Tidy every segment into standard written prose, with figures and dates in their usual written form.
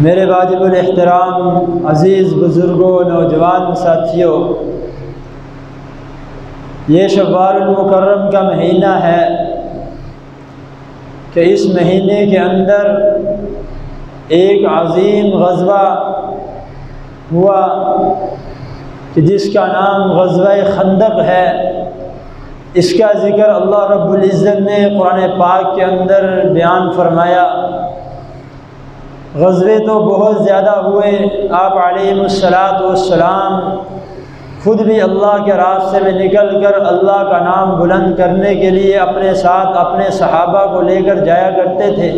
میرے واجب الاحترام عزیز بزرگوں، نوجوان ساتھیوں، یہ شوال المکرم کا مہینہ ہے کہ اس مہینے کے اندر ایک عظیم غزوہ ہوا کہ جس کا نام غزوہ خندق ہے۔ اس کا ذکر اللہ رب العزت نے قرآن پاک کے اندر بیان فرمایا۔ غزوے تو بہت زیادہ ہوئے، آپ علیہ السلام خود بھی اللہ کے راستے میں نکل کر اللہ کا نام بلند کرنے کے لیے اپنے ساتھ اپنے صحابہ کو لے کر جایا کرتے تھے۔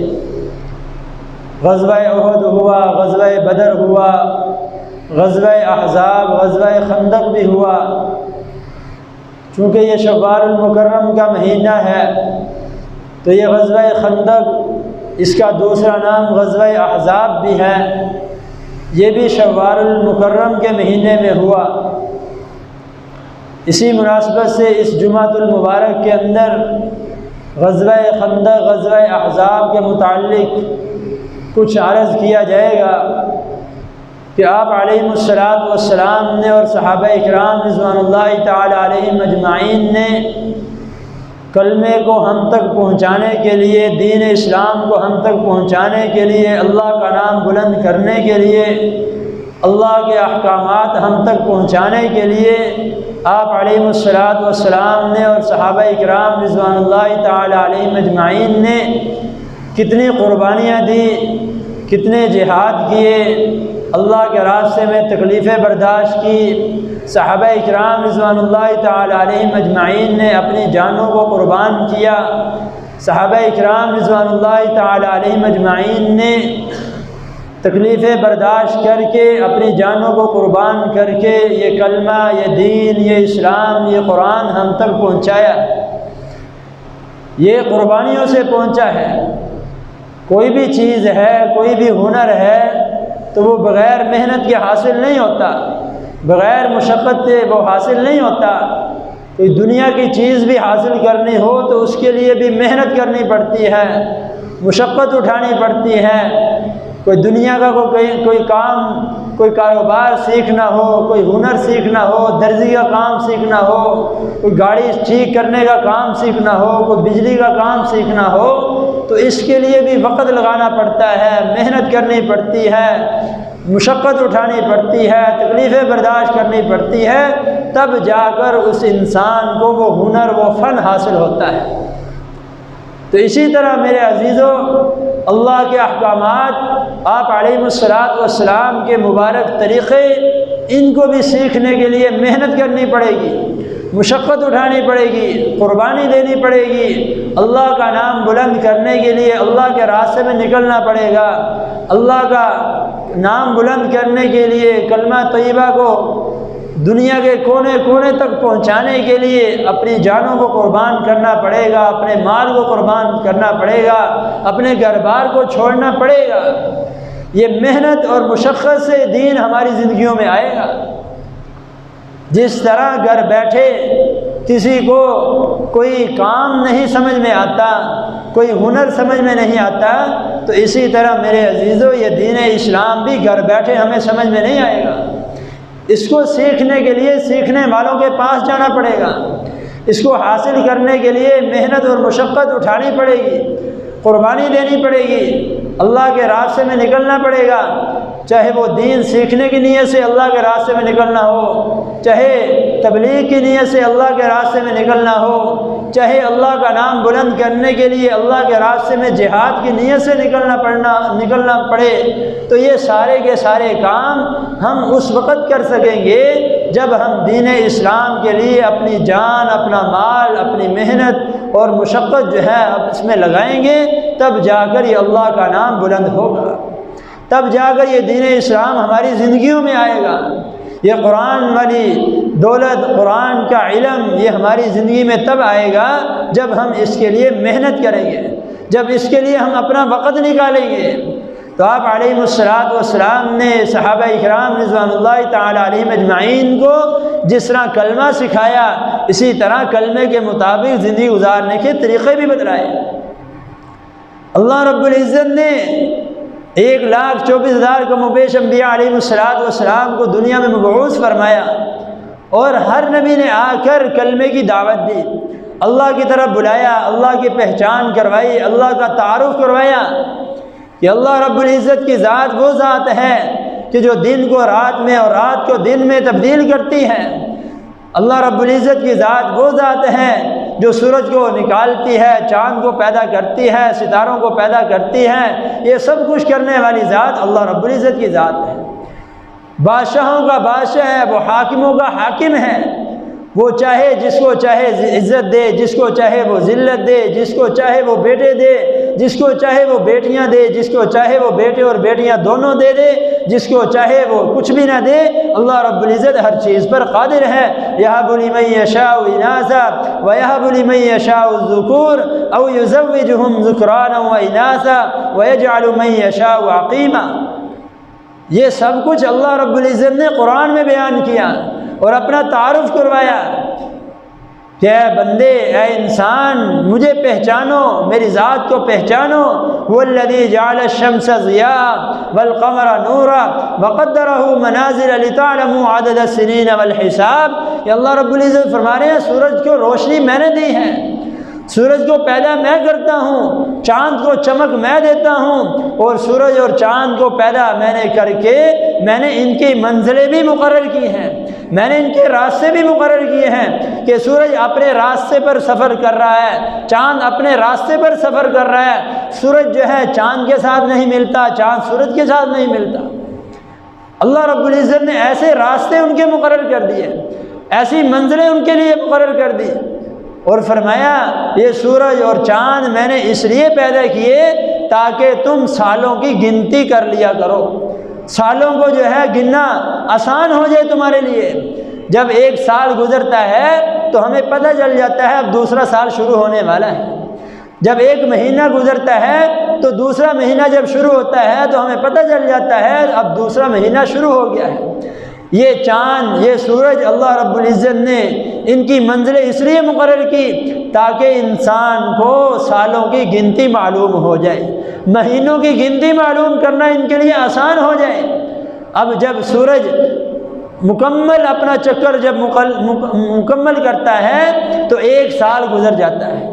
غزوہ احد ہوا، غزوہ بدر ہوا، غزوہ احزاب، غزوہ خندق بھی ہوا۔ چونکہ یہ شوال المکرم کا مہینہ ہے تو یہ غزوہ خندق، اس کا دوسرا نام غزوہ احزاب بھی ہے، یہ بھی شوال المکرم کے مہینے میں ہوا۔ اسی مناسبت سے اس جمعۃ المبارک کے اندر غزوہ خندق، غزوہ احزاب کے متعلق کچھ عرض کیا جائے گا کہ آپ علیہ السلام نے اور صحابہ اکرام رضوان اللہ تعالی علیہم اجمعین نے کلمے کو ہم تک پہنچانے کے لیے، دین اسلام کو ہم تک پہنچانے کے لیے، اللہ کا نام بلند کرنے کے لیے، اللہ کے احکامات ہم تک پہنچانے کے لیے آپ علیہ السلام نے اور صحابہ اکرام رضوان اللہ تعالی علیہم اجمعین نے کتنی قربانیاں دی، کتنے جہاد کیے، اللہ کے راستے میں تکلیفیں برداشت کی۔ صحابہ اکرام رضوان اللہ تعالی علیہم اجمعین نے اپنی جانوں کو قربان کیا۔ صحابہ اکرام رضوان اللہ تعالی علیہم اجمعین نے تکلیفیں برداشت کر کے، اپنی جانوں کو قربان کر کے یہ کلمہ، یہ دین، یہ اسلام، یہ قرآن ہم تک پہنچایا۔ یہ قربانیوں سے پہنچا ہے۔ کوئی بھی چیز ہے، کوئی بھی ہنر ہے تو وہ بغیر محنت کے حاصل نہیں ہوتا، بغیر مشقت سے وہ حاصل نہیں ہوتا۔ کوئی دنیا کی چیز بھی حاصل کرنی ہو تو اس کے لیے بھی محنت کرنی پڑتی ہے، مشقت اٹھانی پڑتی ہے۔ کوئی دنیا کا کوئی کام، کوئی کاروبار سیکھنا ہو، کوئی ہنر سیکھنا ہو، درزی کا کام سیکھنا ہو، کوئی گاڑی ٹھیک کرنے کا کام سیکھنا ہو، کوئی بجلی کا کام سیکھنا ہو تو اس کے لیے بھی وقت لگانا پڑتا ہے، محنت کرنی پڑتی ہے، مشقت اٹھانی پڑتی ہے، تکلیفیں برداشت کرنی پڑتی ہے، تب جا کر اس انسان کو وہ ہنر، وہ فن حاصل ہوتا ہے۔ تو اسی طرح میرے عزیزوں، اللہ کے احکامات، آپ علیہ السلام کے مبارک طریقے، ان کو بھی سیکھنے کے لیے محنت کرنی پڑے گی، مشقت اٹھانی پڑے گی، قربانی دینی پڑے گی۔ اللہ کا نام بلند کرنے کے لیے اللہ کے راستے میں نکلنا پڑے گا۔ اللہ کا نام بلند کرنے کے لیے، کلمہ طیبہ کو دنیا کے کونے کونے تک پہنچانے کے لیے اپنی جانوں کو قربان کرنا پڑے گا، اپنے مال کو قربان کرنا پڑے گا، اپنے گھر بار کو چھوڑنا پڑے گا۔ یہ محنت اور مشقت سے دین ہماری زندگیوں میں آئے گا۔ جس طرح گھر بیٹھے کسی کو کوئی کام نہیں سمجھ میں آتا، کوئی ہنر سمجھ میں نہیں آتا، تو اسی طرح میرے عزیزوں یہ دین اسلام بھی گھر بیٹھے ہمیں سمجھ میں نہیں آئے گا۔ اس کو سیکھنے کے لیے سیکھنے والوں کے پاس جانا پڑے گا، اس کو حاصل کرنے کے لیے محنت اور مشقت اٹھانی پڑے گی، قربانی دینی پڑے گی، اللہ کے راستے میں نکلنا پڑے گا۔ چاہے وہ دین سیکھنے کی نیت سے اللہ کے راستے میں نکلنا ہو، چاہے تبلیغ کی نیت سے اللہ کے راستے میں نکلنا ہو، چاہے اللہ کا نام بلند کرنے کے لیے اللہ کے راستے میں جہاد کی نیت سے نکلنا پڑے، تو یہ سارے کے سارے کام ہم اس وقت کر سکیں گے جب ہم دین اسلام کے لیے اپنی جان، اپنا مال، اپنی محنت اور مشقت جو ہے اب اس میں لگائیں گے، تب جا کر یہ اللہ کا نام بلند ہوگا، تب جا کر یہ دین اسلام ہماری زندگیوں میں آئے گا۔ یہ قرآن والی دولت، قرآن کا علم، یہ ہماری زندگی میں تب آئے گا جب ہم اس کے لیے محنت کریں گے، جب اس کے لیے ہم اپنا وقت نکالیں گے۔ تو آپ علیہ السلام نے صحابہ اکرام رضوان اللہ تعالی علیہم اجمعین کو جس طرح کلمہ سکھایا، اسی طرح کلمے کے مطابق زندگی گزارنے کے طریقے بھی بتلائے۔ اللہ رب العزت نے 1,24,000 کم و بیش انبیاء علیہ السلام کو دنیا میں مبعوث فرمایا، اور ہر نبی نے آ کر کلمے کی دعوت دی، اللہ کی طرف بلایا، اللہ کی پہچان کروائی، اللہ کا تعارف کروایا کہ اللہ رب العزت کی ذات وہ ذات ہے کہ جو دن کو رات میں اور رات کو دن میں تبدیل کرتی ہے۔ اللہ رب العزت کی ذات وہ ذات ہے جو سورج کو نکالتی ہے، چاند کو پیدا کرتی ہے، ستاروں کو پیدا کرتی ہے، یہ سب کچھ کرنے والی ذات اللہ رب العزت کی ذات ہے۔ بادشاہوں کا بادشاہ ہے، وہ حاکموں کا حاکم ہے، وہ چاہے جس کو چاہے عزت دے، جس کو چاہے وہ ذلت دے، جس کو چاہے وہ بیٹے دے، جس کو چاہے وہ بیٹیاں دے، جس کو چاہے وہ بیٹے اور بیٹیاں دونوں دے دے، جس کو چاہے وہ کچھ بھی نہ دے۔ اللہ رب العزت ہر چیز پر قادر ہے۔ یہب لمن یشاء اناثا ویہب لمن یشاء الذکور او یزوجہم ذکرانا واناثا ویجعل من یشاء عقیما۔ یہ سب کچھ اللہ رب العزت نے قرآن میں بیان کیا اور اپنا تعارف کروایا کہ اے بندے، اے انسان، مجھے پہچانو، میری ذات کو پہچانو۔ والذی جعل الشمس ضیاء والقمر نورا وقدرہ منازل لتعلموا عدد السنین والحساب۔ یہ اللہ رب العزت فرما رہے ہیں سورج کو روشنی میں نے دی ہے، سورج کو پیدا میں کرتا ہوں، چاند کو چمک میں دیتا ہوں، اور سورج اور چاند کو پیدا میں نے کر کے میں نے ان کی منزلیں بھی مقرر کی ہیں، میں نے ان کے راستے بھی مقرر کیے ہیں کہ سورج اپنے راستے پر سفر کر رہا ہے، چاند اپنے راستے پر سفر کر رہا ہے۔ سورج جو ہے چاند کے ساتھ نہیں ملتا، چاند سورج کے ساتھ نہیں ملتا۔ اللہ رب العزت نے ایسے راستے ان کے مقرر کر دیے، ایسی منزلیں ان کے لیے مقرر کر دی، اور فرمایا یہ سورج اور چاند میں نے اس لیے پیدا کیے تاکہ تم سالوں کی گنتی کر لیا کرو، سالوں کو جو ہے گننا آسان ہو جائے تمہارے لیے۔ جب ایک سال گزرتا ہے تو ہمیں پتہ چل جاتا ہے اب دوسرا سال شروع ہونے والا ہے، جب ایک مہینہ گزرتا ہے تو دوسرا مہینہ جب شروع ہوتا ہے تو ہمیں پتہ چل جاتا ہے اب دوسرا مہینہ شروع ہو گیا ہے۔ یہ چاند، یہ سورج اللہ رب العزت نے ان کی منزلیں اس لیے مقرر کی تاکہ انسان کو سالوں کی گنتی معلوم ہو جائے، مہینوں کی گنتی معلوم کرنا ان کے لیے آسان ہو جائے۔ اب جب سورج مکمل اپنا چکر جب مکمل کرتا ہے تو ایک سال گزر جاتا ہے،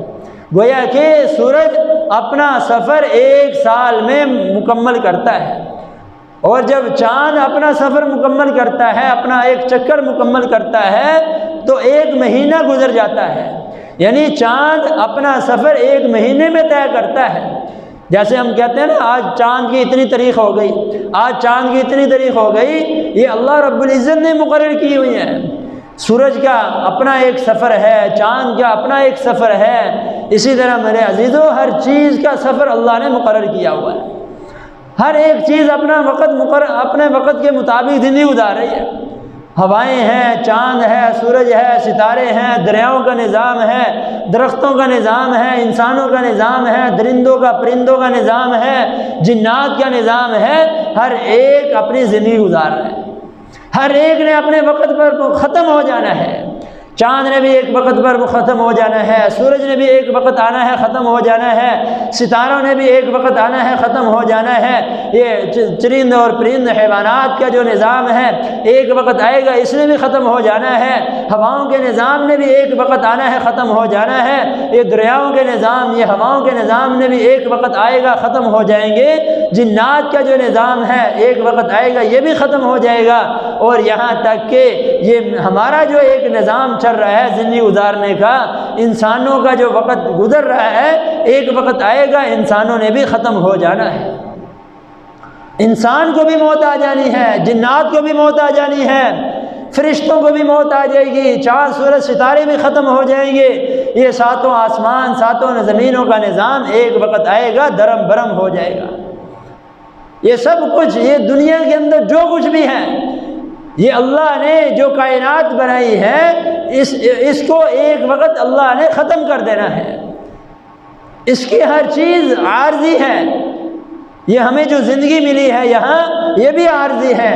گویا کہ سورج اپنا سفر ایک سال میں مکمل کرتا ہے، اور جب چاند اپنا سفر مکمل کرتا ہے، اپنا ایک چکر مکمل کرتا ہے تو ایک مہینہ گزر جاتا ہے، یعنی چاند اپنا سفر ایک مہینے میں طے کرتا ہے۔ جیسے ہم کہتے ہیں نا آج چاند کی اتنی تاریخ ہو گئی، آج چاند کی اتنی تاریخ ہو گئی، یہ اللہ رب العزت نے مقرر کی ہوئی ہیں۔ سورج کا اپنا ایک سفر ہے، چاند کا اپنا ایک سفر ہے، اسی طرح میرے عزیزو ہر چیز کا سفر اللہ نے مقرر کیا ہوا ہے۔ ہر ایک چیز اپنے وقت کے مطابق زندگی گزار رہی ہے۔ ہوائیں ہیں، چاند ہے، سورج ہے، ستارے ہیں، دریاؤں کا نظام ہے، درختوں کا نظام ہے، انسانوں کا نظام ہے، درندوں کا پرندوں کا نظام ہے، جنات کا نظام ہے۔ ہر ایک اپنی زندگی گزار رہا ہے، ہر ایک نے اپنے وقت پر ختم ہو جانا ہے۔ چاند نے بھی ایک وقت پر ختم ہو جانا ہے، سورج نے بھی ایک وقت آنا ہے، ختم ہو جانا ہے، ستاروں نے بھی ایک وقت آنا ہے، ختم ہو جانا ہے۔ یہ چرند اور پرند حیوانات کا جو نظام ہے ایک وقت آئے گا، اس نے بھی ختم ہو جانا ہے۔ ہواؤں کے نظام نے بھی ایک وقت آنا ہے، ختم ہو جانا ہے۔ یہ دریاؤں کے نظام، یہ ہواؤں کے نظام نے بھی ایک وقت آئے گا، ختم ہو جائیں گے۔ جنات کا جو نظام ہے ایک وقت آئے گا، یہ بھی ختم ہو جائے گا۔ اور یہاں تک کہ یہ ہمارا جو ایک نظام چل رہا ہے زندگی گزارنے کا، انسانوں کا جو وقت گزر رہا ہے ایک وقت آئے گا انسانوں نے بھی ختم ہو جانا ہے۔ انسان کو بھی موت آ جانی ہے، جنات کو بھی موت آ جانی ہے، فرشتوں کو بھی موت آ جائے گی، چاند سورج ستارے بھی ختم ہو جائیں گے۔ یہ ساتوں آسمان، ساتوں زمینوں کا نظام ایک وقت آئے گا، درم برم ہو جائے گا۔ یہ سب کچھ، یہ دنیا کے اندر جو کچھ بھی ہے، یہ اللہ نے جو کائنات بنائی ہے اس کو ایک وقت اللہ نے ختم کر دینا ہے۔ اس کی ہر چیز عارضی ہے۔ یہ ہمیں جو زندگی ملی ہے یہاں، یہ بھی عارضی ہے۔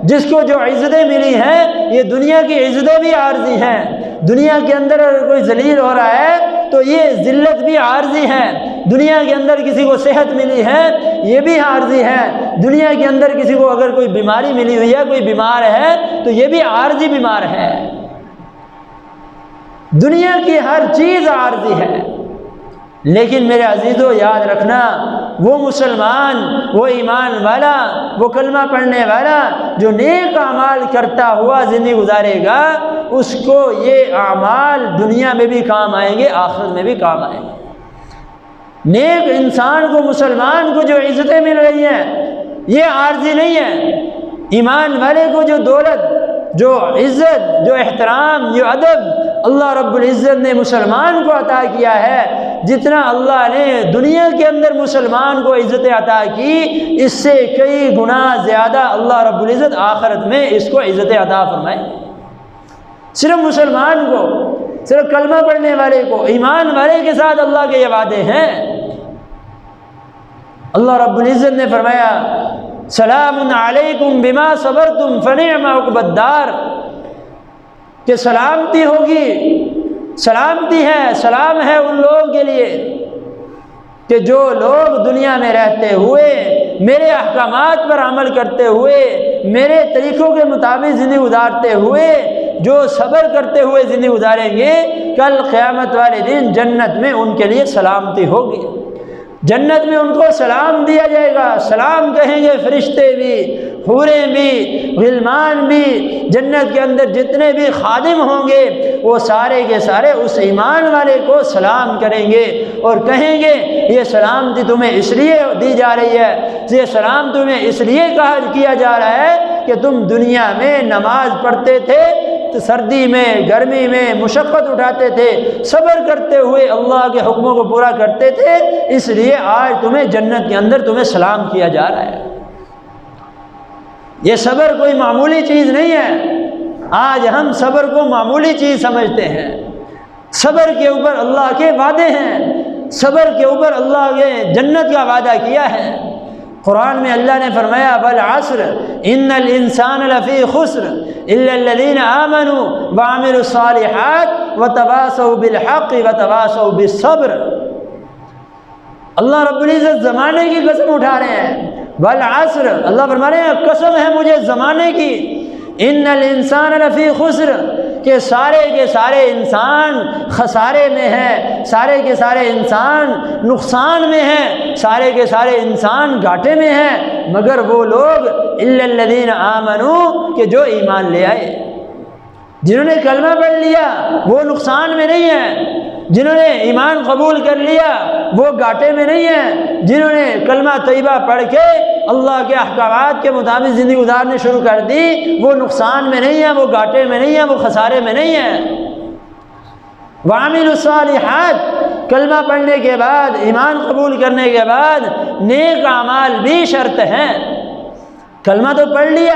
جس کو جو عزتیں ملی ہیں، یہ دنیا کی عزتیں بھی عارضی ہیں۔ دنیا کے اندر اگر کوئی ذلیل ہو رہا ہے تو یہ ذلت بھی عارضی ہے۔ دنیا کے اندر کسی کو صحت ملی ہے یہ بھی عارضی ہے، دنیا کے اندر کسی کو اگر کوئی بیماری ملی ہوئی ہے، کوئی بیمار ہے تو یہ بھی عارضی بیمار ہے۔ دنیا کی ہر چیز عارضی ہے، لیکن میرے عزیزو یاد رکھنا وہ مسلمان، وہ ایمان والا، وہ کلمہ پڑھنے والا جو نیک اعمال کرتا ہوا زندگی گزارے گا، اس کو یہ اعمال دنیا میں بھی کام آئیں گے، آخرت میں بھی کام آئیں گے۔ نیک انسان کو، مسلمان کو جو عزتیں مل رہی ہیں یہ عارضی نہیں ہے۔ ایمان والے کو جو دولت، جو عزت، جو احترام، جو ادب اللہ رب العزت نے مسلمان کو عطا کیا ہے، جتنا اللہ نے دنیا کے اندر مسلمان کو عزت عطا کی، اس سے کئی گنا زیادہ اللہ رب العزت آخرت میں اس کو عزت عطا فرمائے۔ صرف مسلمان کو، صرف کلمہ پڑھنے والے کو، ایمان والے کے ساتھ اللہ کے یہ وعدے ہیں۔ اللہ رب العزت نے فرمایا سلام علیکم بما صبرتم فنعم عقبی الدار، کہ سلامتی ہوگی، سلامتی ہے، سلام ہے ان لوگوں کے لیے کہ جو لوگ دنیا میں رہتے ہوئے میرے احکامات پر عمل کرتے ہوئے، میرے طریقوں کے مطابق زندگی گزارتے ہوئے، جو صبر کرتے ہوئے زندگی گزاریں گے، کل قیامت والے دن جنت میں ان کے لیے سلامتی ہوگی۔ جنت میں ان کو سلام دیا جائے گا، سلام کہیں گے فرشتے بھی، حوریں بھی، غلمان بھی، جنت کے اندر جتنے بھی خادم ہوں گے وہ سارے کے سارے اس ایمان والے کو سلام کریں گے اور کہیں گے یہ سلامتی تمہیں اس لیے دی جا رہی ہے، یہ سلام تمہیں اس لیے کیا جا رہا ہے کہ تم دنیا میں نماز پڑھتے تھے، سردی میں، گرمی میں مشقت اٹھاتے تھے، صبر کرتے ہوئے اللہ کے حکموں کو پورا کرتے تھے، اس لیے آج تمہیں جنت کے اندر تمہیں سلام کیا جا رہا ہے۔ یہ صبر کوئی معمولی چیز نہیں ہے۔ آج ہم صبر کو معمولی چیز سمجھتے ہیں۔ صبر کے اوپر اللہ کے وعدے ہیں، صبر کے اوپر اللہ نے جنت کا وعدہ کیا ہے۔ قرآن میں اللہ نے فرمایا والعصر ان الانسان لفی خسر الا الذین آمنوا وعملوا الصالحات وتواصوا بالحق وتواصوا بالصبر۔ اللہ رب العزت زمانے کی قسم اٹھا رہے ہیں، والعصر، اللہ فرما رہے ہیں قسم ہے مجھے زمانے کی، ان الانسان لفی خسر، کہ سارے کے سارے انسان خسارے میں ہیں، سارے کے سارے انسان نقصان میں ہیں، سارے کے سارے انسان گھاٹے میں ہیں، مگر وہ لوگ الا الذین آمنوا کہ جو ایمان لے آئے، جنہوں نے کلمہ پڑھ لیا وہ نقصان میں نہیں ہیں، جنہوں نے ایمان قبول کر لیا وہ گھاٹے میں نہیں ہیں، جنہوں نے کلمہ طیبہ پڑھ کے اللہ کے احکامات کے مطابق زندگی گزارنے شروع کر دی وہ نقصان میں نہیں ہیں، وہ گھاٹے میں نہیں ہیں، وہ خسارے میں نہیں ہیں۔ وعملوا الصالحات، کلمہ پڑھنے کے بعد، ایمان قبول کرنے کے بعد نیک اعمال بھی شرط ہیں۔ کلمہ تو پڑھ لیا،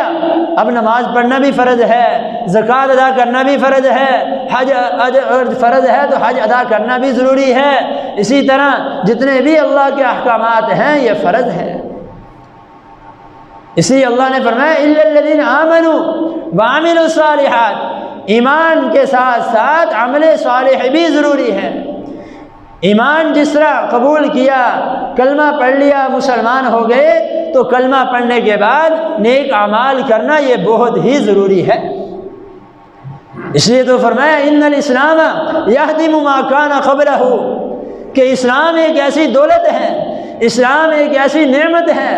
اب نماز پڑھنا بھی فرض ہے، زکوٰۃ ادا کرنا بھی فرض ہے، حج فرض ہے تو حج ادا کرنا بھی ضروری ہے، اسی طرح جتنے بھی اللہ کے احکامات ہیں یہ فرض ہے۔ اسی اللہ نے فرمایا الا الذین آمنوا وعملوا الصالحات، ایمان کے ساتھ ساتھ عمل صالح بھی ضروری ہے۔ ایمان جس طرح قبول کیا، کلمہ پڑھ لیا، مسلمان ہو گئے، تو کلمہ پڑھنے کے بعد نیک اعمال کرنا یہ بہت ہی ضروری ہے۔ اس لیے تو فرمایا ان الاسلام یہدم ما کان قبلہ، کہ اسلام ایک ایسی دولت ہے، اسلام ایک ایسی نعمت ہے،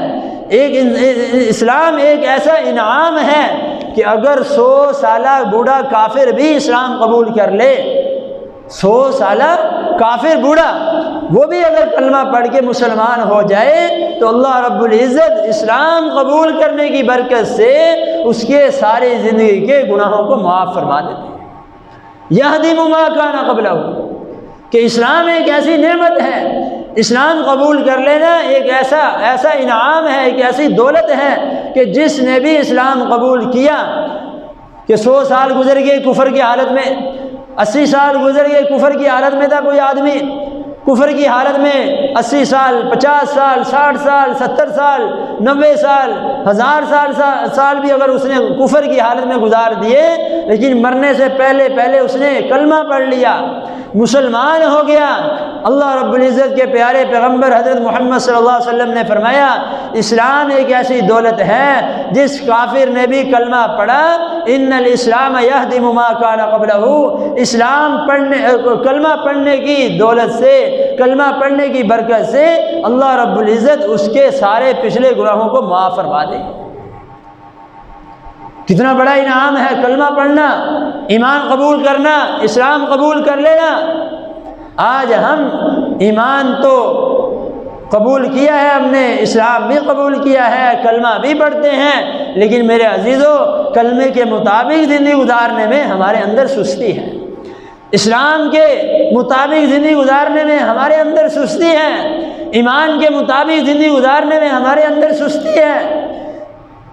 اسلام ایک ایسا انعام ہے کہ اگر 100 سالہ بوڑھا کافر بھی اسلام قبول کر لے، 100 سالہ کافر بوڑھا وہ بھی اگر کلمہ پڑھ کے مسلمان ہو جائے تو اللہ رب العزت اسلام قبول کرنے کی برکت سے اس کے ساری زندگی کے گناہوں کو معاف فرما دیتے ہیں۔ یہدم ما کان قبلہ، کہ اسلام ایک ایسی نعمت ہے، اسلام قبول کر لینا ایک ایسا انعام ہے، ایک ایسی دولت ہے کہ جس نے بھی اسلام قبول کیا، کہ 100 سال گزر گئے کفر کی حالت میں، 80 سال گزر گئے کفر کی حالت میں تھا کوئی آدمی، کفر کی حالت میں 80 سال 50 سال 60 سال 70 سال 90 سال 1000 سال بھی اگر اس نے کفر کی حالت میں گزار دیے، لیکن مرنے سے پہلے اس نے کلمہ پڑھ لیا، مسلمان ہو گیا۔ اللہ رب العزت کے پیارے پیغمبر حضرت محمد صلی اللہ علیہ وسلم نے فرمایا اسلام ایک ایسی دولت ہے جس کافر نے بھی کلمہ پڑھا، ان الاسلام یہدم ما کان قبلہ، اسلام کلمہ پڑھنے کی دولت سے، کلمہ پڑھنے کی برکت سے اللہ رب العزت اس کے سارے پچھلے گناہوں کو معاف فرما دے۔ کتنا بڑا انعام ہے کلمہ پڑھنا، ایمان قبول کرنا، اسلام قبول کر لینا۔ آج ہم ایمان تو قبول کیا ہے، ہم نے اسلام بھی قبول کیا ہے، کلمہ بھی پڑھتے ہیں، لیکن میرے عزیزو کلمے کے مطابق زندگی گزارنے میں ہمارے اندر سستی ہے، اسلام کے مطابق زندگی گزارنے میں ہمارے اندر سستی ہے، ایمان کے مطابق زندگی گزارنے میں ہمارے اندر سستی ہے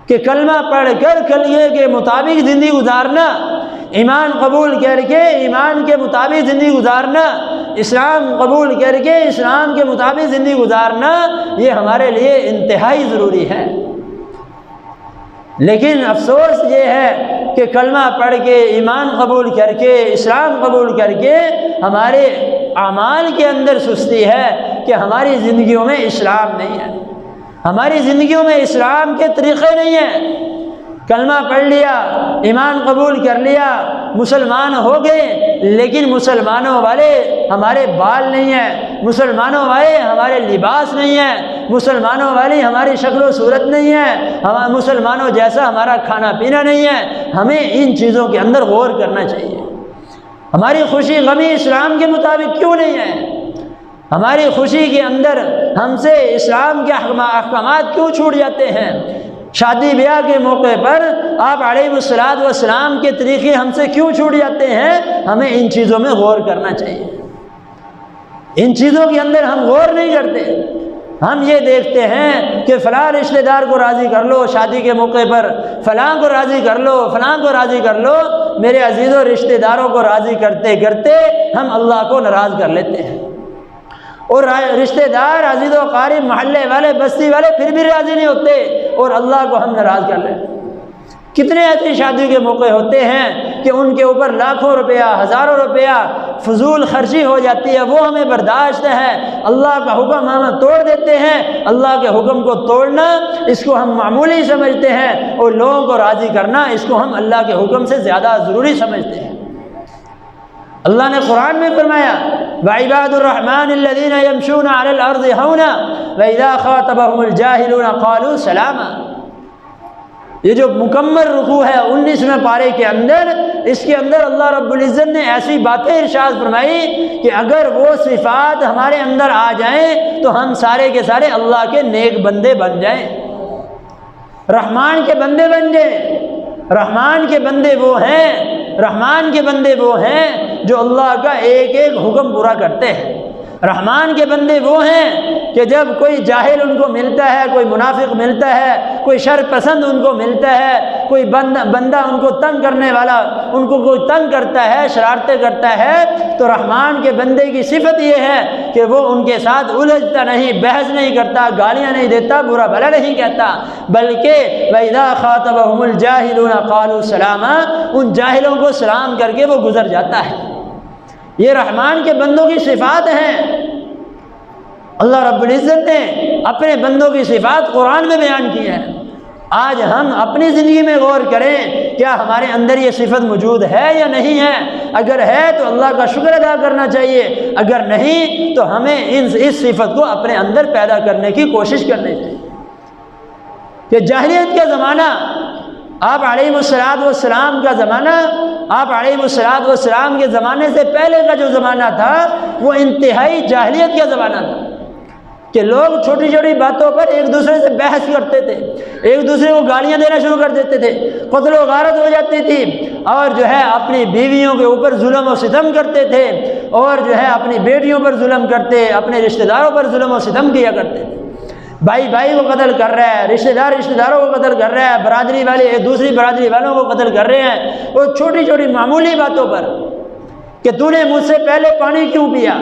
کہ کلمہ پڑھ کر کلمے کے مطابق زندگی گزارنا، ایمان قبول کر کے ایمان کے مطابق زندگی گزارنا، اسلام قبول کر کے اسلام کے مطابق زندگی گزارنا، یہ ہمارے لیے انتہائی ضروری ہے۔ لیکن افسوس یہ ہے کہ کلمہ پڑھ کے ایمان قبول کر کے اسلام قبول کر کے ہمارے اعمال کے اندر سستی ہے کہ ہماری زندگیوں میں اسلام نہیں ہے، ہماری زندگیوں میں اسلام کے طریقے نہیں ہیں۔ کلمہ پڑھ لیا، ایمان قبول کر لیا، مسلمان ہو گئے، لیکن مسلمانوں والے ہمارے بال نہیں ہیں، مسلمانوں والے ہمارے لباس نہیں ہیں، مسلمانوں والی ہماری شکل و صورت نہیں ہے، مسلمانوں جیسا ہمارا کھانا پینا نہیں ہے۔ ہمیں ان چیزوں کے اندر غور کرنا چاہیے۔ ہماری خوشی غمی اسلام کے مطابق کیوں نہیں ہے؟ ہماری خوشی کے اندر ہم سے اسلام کے احکامات کیوں چھوٹ جاتے ہیں؟ شادی بیاہ کے موقع پر آپ علیہ السلام کے طریقے ہم سے کیوں چھوٹ جاتے ہیں؟ ہمیں ان چیزوں میں غور کرنا چاہیے۔ ان چیزوں کے اندر ہم غور نہیں کرتے، ہم یہ دیکھتے ہیں کہ فلاں رشتہ دار کو راضی کر لو شادی کے موقع پر، فلاں کو راضی کر لو، فلاں کو راضی کر لو۔ میرے عزیزوں رشتہ داروں کو راضی کرتے کرتے ہم اللہ کو ناراض کر لیتے ہیں، اور رشتہ دار عزیز و قارب محلے والے بستی والے پھر بھی راضی نہیں ہوتے اور اللہ کو ہم ناراض کر لیتے ہیں۔ کتنے ایسی شادی کے موقع ہوتے ہیں کہ ان کے اوپر لاکھوں روپیہ ہزاروں روپیہ فضول خرچی ہو جاتی ہے، وہ ہمیں برداشت ہے، اللہ کا حکم ہم توڑ دیتے ہیں۔ اللہ کے حکم کو توڑنا اس کو ہم معمولی سمجھتے ہیں، اور لوگوں کو راضی کرنا اس کو ہم اللہ کے حکم سے زیادہ ضروری سمجھتے ہیں۔ اللہ نے قرآن میں فرمایا وَعِبَادُ الرَّحْمَنِ الَّذِينَ يَمْشُونَ عَلَى الْأَرْضِ هَوْنًا وَإِذَا خَاطَبَهُمُ الْجَاهِلُونَ قَالُوا سَلَامًا۔ یہ جو مکمل رکوع ہے 19ویں پارے کے اندر، اس کے اندر اللہ رب العزت نے ایسی باتیں ارشاد فرمائی کہ اگر وہ صفات ہمارے اندر آ جائیں تو ہم سارے کے سارے اللہ کے نیک بندے بن جائیں، رحمان کے بندے بن جائیں۔ رحمان کے بندے وہ ہیں، رحمان کے بندے وہ ہیں جو اللہ کا ایک ایک حکم پورا کرتے ہیں۔ رحمان کے بندے وہ ہیں کہ جب کوئی جاہل ان کو ملتا ہے، کوئی منافق ملتا ہے، کوئی شر پسند ان کو ملتا ہے، کوئی بندہ ان کو تنگ کرنے والا ان کو کوئی تنگ کرتا ہے، شرارتیں کرتا ہے، تو رحمان کے بندے کی صفت یہ ہے کہ وہ ان کے ساتھ الجھتا نہیں، بحث نہیں کرتا، گالیاں نہیں دیتا، برا بھلا نہیں کہتا، بلکہ وَإِذَا خَاطَبَهُمُ الْجَاهِلُونَ قَالُوا سَلَامًا، ان جاہلوں کو سلام کر کے وہ گزر جاتا ہے۔ یہ رحمان کے بندوں کی صفات ہیں۔ اللہ رب العزت نے اپنے بندوں کی صفات قرآن میں بیان کی ہیں۔ آج ہم اپنی زندگی میں غور کریں، کیا ہمارے اندر یہ صفت موجود ہے یا نہیں ہے؟ اگر ہے تو اللہ کا شکر ادا کرنا چاہیے، اگر نہیں تو ہمیں اس صفت کو اپنے اندر پیدا کرنے کی کوشش کرنی چاہیے۔ کہ جاہلیت کا زمانہ، آپ علیہ السلام کا زمانہ، آپ علیہ السلام کے زمانے سے پہلے کا جو زمانہ تھا وہ انتہائی جاہلیت کا زمانہ تھا، کہ لوگ چھوٹی چھوٹی باتوں پر ایک دوسرے سے بحث کرتے تھے، ایک دوسرے کو گالیاں دینا شروع کر دیتے تھے، قتل و غارت ہو جاتی تھی، اور جو ہے اپنی بیویوں کے اوپر ظلم و ستم کرتے تھے، اور جو ہے اپنی بیٹیوں پر ظلم کرتے، اپنے رشتہ داروں پر ظلم و ستم کیا کرتے تھے۔ بھائی بھائی کو قتل کر رہا ہے، رشتہ داروں کو قتل کر رہا ہے، برادری والے دوسری برادری والوں کو قتل کر رہے ہیں، اور چھوٹی چھوٹی معمولی باتوں پر۔ کہ تو نے مجھ سے پہلے پانی کیوں پیا،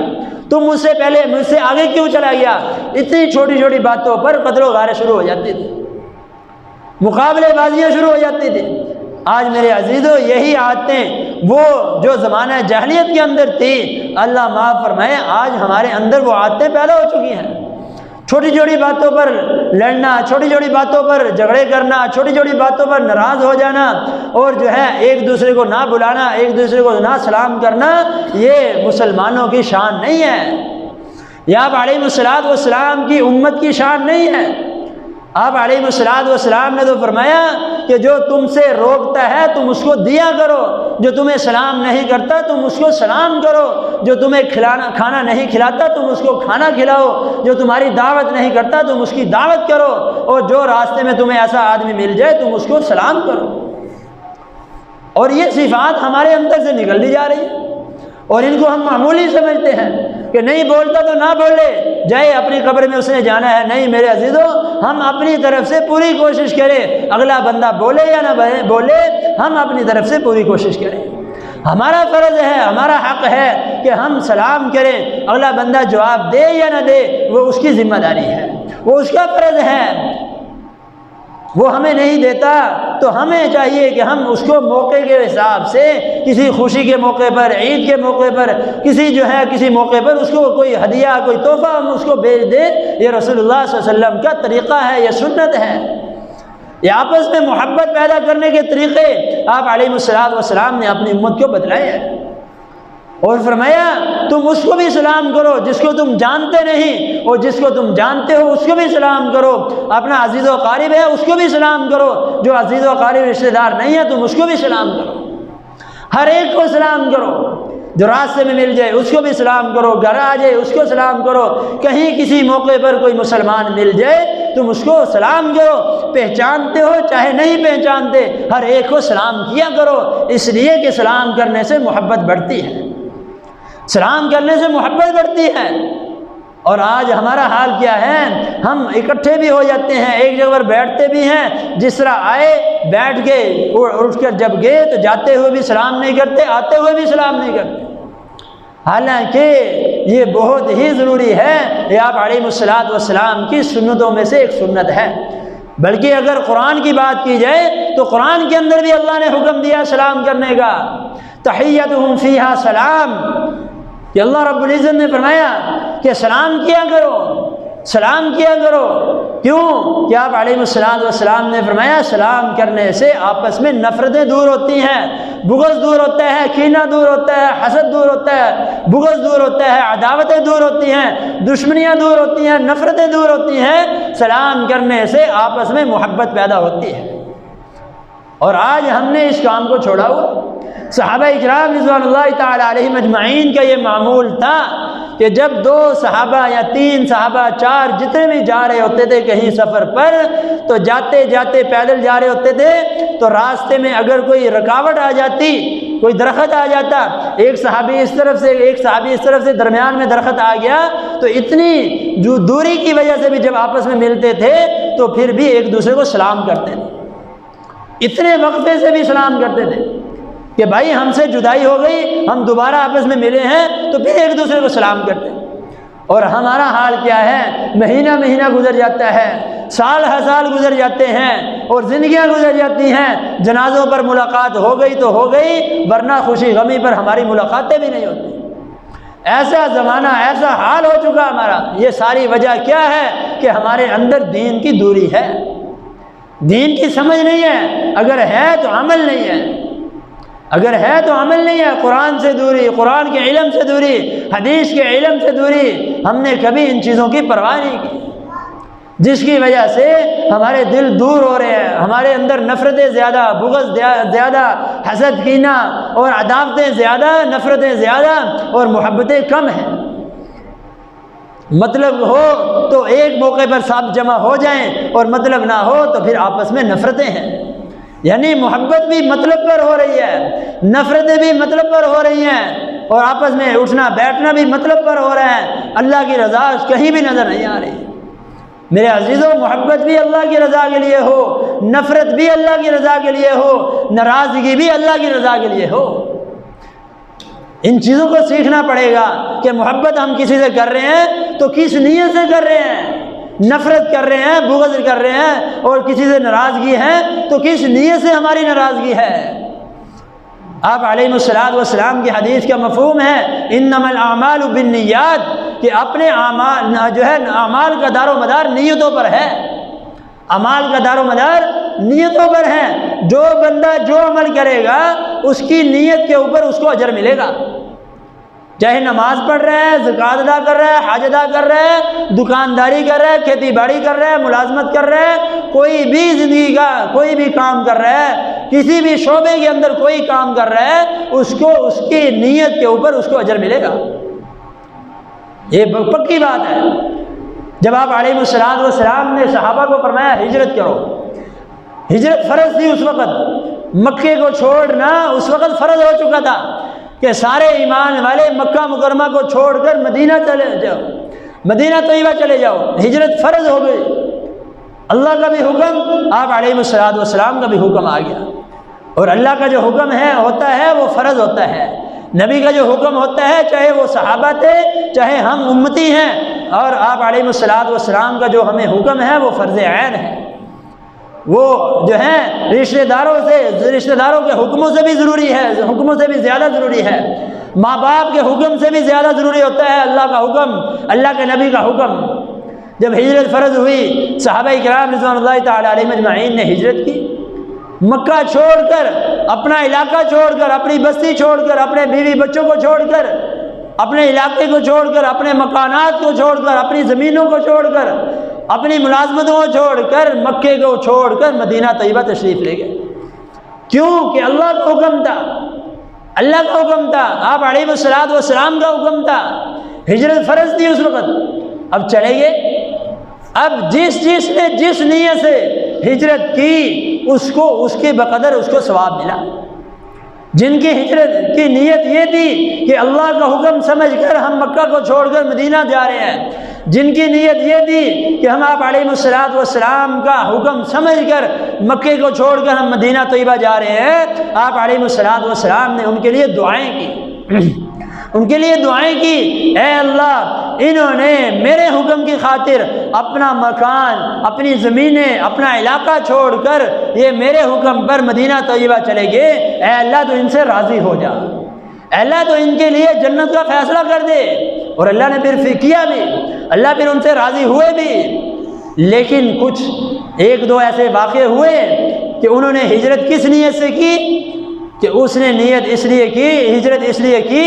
تم مجھ سے پہلے مجھ سے آگے کیوں چلا گیا؟ اتنی چھوٹی چھوٹی باتوں پر قتل و غارت شروع ہو جاتی تھی، مقابلے بازیاں شروع ہو جاتی تھی۔ آج میرے عزیزو یہی عادتیں وہ جو زمانہ جاہلیت کے اندر تھی، اللہ معاف فرمائے آج ہمارے اندر وہ عادتیں پیدا ہو چکی ہیں۔ چھوٹی چھوٹی باتوں پر لڑنا، چھوٹی چھوٹی باتوں پر جھگڑے کرنا، چھوٹی چھوٹی باتوں پر ناراض ہو جانا، اور جو ہے ایک دوسرے کو نہ بلانا، ایک دوسرے کو نہ سلام کرنا، یہ مسلمانوں کی شان نہیں ہے، یہ آپ علیہ الصلوۃ والسلام کی امت کی شان نہیں ہے۔ آپ علیہ الصلوۃ والسلام نے تو فرمایا کہ جو تم سے روکتا ہے تم اس کو دیا کرو، جو تمہیں سلام نہیں کرتا تم اس کو سلام کرو، جو تمہیں کھانا نہیں کھلاتا تم اس کو کھانا کھلاؤ، جو تمہاری دعوت نہیں کرتا تم اس کی دعوت کرو، اور جو راستے میں تمہیں ایسا آدمی مل جائے تم اس کو سلام کرو۔ اور یہ صفات ہمارے اندر سے نکلتی جا رہی ہے، اور ان کو ہم معمولی سمجھتے ہیں کہ نہیں بولتا تو نہ بولے، جائے اپنی قبر میں اس نے جانا ہے۔ نہیں میرے عزیزو، ہم اپنی طرف سے پوری کوشش کریں، اگلا بندہ بولے یا نہ بولے، ہم اپنی طرف سے پوری کوشش کریں۔ ہمارا فرض ہے، ہمارا حق ہے کہ ہم سلام کریں، اگلا بندہ جواب دے یا نہ دے وہ اس کی ذمہ داری ہے، وہ اس کا فرض ہے۔ وہ ہمیں نہیں دیتا تو ہمیں چاہیے کہ ہم اس کو موقع کے حساب سے، کسی خوشی کے موقع پر، عید کے موقع پر، کسی موقع پر اس کو کوئی ہدیہ، کوئی تحفہ ہم اس کو بھیج دیں۔ یہ رسول اللہ صلی اللہ علیہ وسلم کا طریقہ ہے، یہ سنت ہے، یہ آپس میں محبت پیدا کرنے کے طریقے آپ علیہ الصلوۃ والسلام نے اپنی امت کو بتلائے ہیں۔ اور فرمایا تم اس کو بھی سلام کرو جس کو تم جانتے نہیں، اور جس کو تم جانتے ہو اس کو بھی سلام کرو، اپنا عزیز و قریب ہے اس کو بھی سلام کرو، جو عزیز و قریب رشتہ دار نہیں ہے تم اس کو بھی سلام کرو، ہر ایک کو سلام کرو، جو راستے میں مل جائے اس کو بھی سلام کرو، گھر آ جائے اس کو سلام کرو، کہیں کسی موقع پر کوئی مسلمان مل جائے تم اس کو سلام کرو، پہچانتے ہو چاہے نہیں پہچانتے ہر ایک کو سلام کیا کرو، اس لیے کہ سلام کرنے سے محبت بڑھتی ہے، سلام کرنے سے محبت بڑھتی ہے۔ اور آج ہمارا حال کیا ہے، ہم اکٹھے بھی ہو جاتے ہیں، ایک جگہ پر بیٹھتے بھی ہیں، جس طرح آئے بیٹھ گئے، اٹھ کر جب گئے تو جاتے ہوئے بھی سلام نہیں کرتے، آتے ہوئے بھی سلام نہیں کرتے، حالانکہ یہ بہت ہی ضروری ہے، یہ آپ علیہ الصلوۃ والسلام کی سنتوں میں سے ایک سنت ہے۔ بلکہ اگر قرآن کی بات کی جائے تو قرآن کے اندر بھی اللہ نے حکم دیا سلام کرنے کا، تحیتہم فیہا سلام، کہ اللہ رب العزت نے فرمایا کہ سلام کیا کرو، سلام کیا کرو، کیوں کہ آپ علیہ الصلوۃ والسلام نے فرمایا سلام کرنے سے آپس میں نفرتیں دور ہوتی ہیں، بغض دور ہوتا ہے، کینہ دور ہوتا ہے، حسد دور ہوتا ہے، بغض دور ہوتا ہے، عداوتیں دور ہوتی ہیں، دشمنیاں دور ہوتی ہیں، نفرتیں دور ہوتی ہیں، سلام کرنے سے آپس میں محبت پیدا ہوتی ہے۔ اور آج ہم نے اس کام کو چھوڑا ہوا۔ صحابہ اکرام رضوان اللہ تعالی علیہم اجمعین کا یہ معمول تھا کہ جب 2 صحابہ یا 3 صحابہ 4 جتنے بھی جا رہے ہوتے تھے کہیں سفر پر، تو جاتے جاتے پیدل جا رہے ہوتے تھے تو راستے میں اگر کوئی رکاوٹ آ جاتی، کوئی درخت آ جاتا، ایک صحابی اس طرف سے ایک صحابی اس طرف سے، درمیان میں درخت آ گیا تو اتنی جو دوری کی وجہ سے بھی جب آپس میں ملتے تھے تو پھر بھی ایک دوسرے کو سلام کرتے تھے، اتنے وقفے سے بھی سلام کرتے تھے کہ بھائی ہم سے جدائی ہو گئی، ہم دوبارہ آپس میں ملے ہیں تو پھر ایک دوسرے کو سلام کرتے ہیں۔ اور ہمارا حال کیا ہے، مہینہ مہینہ گزر جاتا ہے، سال ہر سال گزر جاتے ہیں، اور زندگیاں گزر جاتی ہیں، جنازوں پر ملاقات ہو گئی تو ہو گئی، ورنہ خوشی غمی پر ہماری ملاقاتیں بھی نہیں ہوتی۔ ایسا زمانہ، ایسا حال ہو چکا ہمارا۔ یہ ساری وجہ کیا ہے کہ ہمارے اندر دین کی دوری ہے، دین کی سمجھ نہیں ہے، اگر ہے تو عمل نہیں ہے، اگر ہے تو عمل نہیں ہے، قرآن سے دوری، قرآن کے علم سے دوری، حدیث کے علم سے دوری، ہم نے کبھی ان چیزوں کی پرواہ نہیں کی، جس کی وجہ سے ہمارے دل دور ہو رہے ہیں، ہمارے اندر نفرتیں زیادہ، بغض زیادہ، حسد کینہ اور عداوتیں زیادہ، نفرتیں زیادہ اور محبتیں کم ہیں۔ مطلب ہو تو ایک موقع پر سب جمع ہو جائیں، اور مطلب نہ ہو تو پھر آپس میں نفرتیں ہیں، یعنی محبت بھی مطلب پر ہو رہی ہے، نفرتیں بھی مطلب پر ہو رہی ہیں، اور آپس میں اٹھنا بیٹھنا بھی مطلب پر ہو رہا ہے، اللہ کی رضا کہیں بھی نظر نہیں آ رہی۔ میرے عزیزوں، محبت بھی اللہ کی رضا کے لیے ہو، نفرت بھی اللہ کی رضا کے لیے ہو، ناراضگی بھی اللہ کی رضا کے لیے ہو۔ ان چیزوں کو سیکھنا پڑے گا کہ محبت ہم کسی سے کر رہے ہیں تو کس نیت سے کر رہے ہیں، نفرت کر رہے ہیں، بغض کر رہے ہیں، اور کسی سے ناراضگی ہے تو کس نیت سے ہماری ناراضگی ہے۔ آپ علیہ الصلوۃ والسلام کی حدیث کا مفہوم ہے انما الاعمال بالنیات، کہ اپنے اعمال جو ہے اعمال کا دار و مدار نیتوں پر ہے، اعمال کا دار و مدار نیتوں پر ہے۔ جو بندہ جو عمل کرے گا اس کی نیت کے اوپر اس کو اجر ملے گا، چاہے نماز پڑھ رہا ہے، زکوٰۃ ادا کر رہا ہے، حج ادا کر رہا ہے، دکانداری کر رہا ہے، کھیتی باڑی کر رہا ہے، ملازمت کر رہا ہے، کوئی بھی زندگی کا کوئی بھی کام کر رہا ہے، کسی بھی شعبے کے اندر کوئی کام کر رہا ہے، اس کو اس کی نیت کے اوپر اس کو اجر ملے گا، یہ پکی بات ہے۔ جب آپ علیہ الصلوۃ والسلام نے صحابہ کو فرمایا ہجرت کرو، ہجرت فرض تھی اس وقت، مکے کو چھوڑنا اس وقت فرض ہو چکا تھا کہ سارے ایمان والے مکہ مکرمہ کو چھوڑ کر مدینہ چلے جاؤ، مدینہ طیبہ چلے جاؤ، ہجرت فرض ہو گئی۔ اللہ کا بھی حکم، آپ علیہ الصلوۃ والسلام کا بھی حکم آ گیا، اور اللہ کا جو حکم ہوتا ہے وہ فرض ہوتا ہے، نبی کا جو حکم ہوتا ہے چاہے وہ صحابہ تھے چاہے ہم امتی ہیں، اور آپ علیہ الصلوۃ والسلام کا جو ہمیں حکم ہے وہ فرض عین ہے، وہ جو ہے رشتہ داروں کے حکموں سے بھی ضروری ہے، حکموں سے بھی زیادہ ضروری ہے، ماں باپ کے حکم سے بھی زیادہ ضروری ہوتا ہے اللہ کا حکم، اللہ کے نبی کا حکم۔ جب ہجرت فرض ہوئی، صحابہ کرام رضوان اللہ تعالی علیہم اجمعین نے ہجرت کی، مکہ چھوڑ کر، اپنا علاقہ چھوڑ کر، اپنی بستی چھوڑ کر، اپنے بیوی بچوں کو چھوڑ کر، اپنے علاقے کو چھوڑ کر، اپنے مکانات کو چھوڑ کر، اپنی زمینوں کو چھوڑ کر، اپنی ملازمتوں کو چھوڑ کر، مکے کو چھوڑ کر مدینہ طیبہ تشریف لے گئے۔ کیوں کہ اللہ کا حکم تھا، اللہ کا حکم تھا، آپ علیہ الصلوۃ والسلام کا حکم تھا، ہجرت فرض تھی اس وقت۔ اب چلے گئے، اب جس نے جس نیت سے ہجرت کی اس کو اس کے بقدر اس کو ثواب ملا۔ جن کی ہجرت کی نیت یہ تھی کہ اللہ کا حکم سمجھ کر ہم مکہ کو چھوڑ کر مدینہ جا رہے ہیں، جن کی نیت یہ تھی کہ ہم آپ علیہ الصلوۃ والسلام کا حکم سمجھ کر مکے کو چھوڑ کر ہم مدینہ طیبہ جا رہے ہیں، آپ علیہ الصلوۃ والسلام نے ان کے لیے دعائیں کی، ان کے لیے دعائیں کی، اے اللہ انہوں نے میرے حکم کی خاطر اپنا مکان، اپنی زمینیں، اپنا علاقہ چھوڑ کر یہ میرے حکم پر مدینہ طیبہ چلے گئے، اے اللہ تو ان سے راضی ہو جا، اے اللہ تو ان کے لیے جنت کا فیصلہ کر دے۔ اور اللہ نے پھر کیا بھی، اللہ پھر ان سے راضی ہوئے بھی۔ لیکن کچھ ایک دو ایسے واقعے ہوئے کہ انہوں نے ہجرت کس نیت سے کی، کہ اس نے نیت اس لیے کی، ہجرت اس لیے کی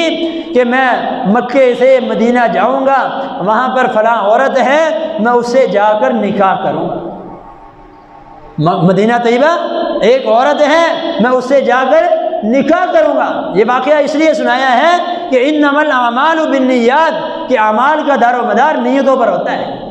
کہ میں مکے سے مدینہ جاؤں گا، وہاں پر فلاں عورت ہے، میں اس سے جا کر نکاح کروں گا۔ مدینہ طیبہ ایک عورت ہے، میں اس سے جا کر نکاح کروں گا۔ یہ واقعہ اس لیے سنایا ہے کہ انما الاعمال بالنیات، کہ اعمال کا دار و مدار نیتوں پر ہوتا ہے۔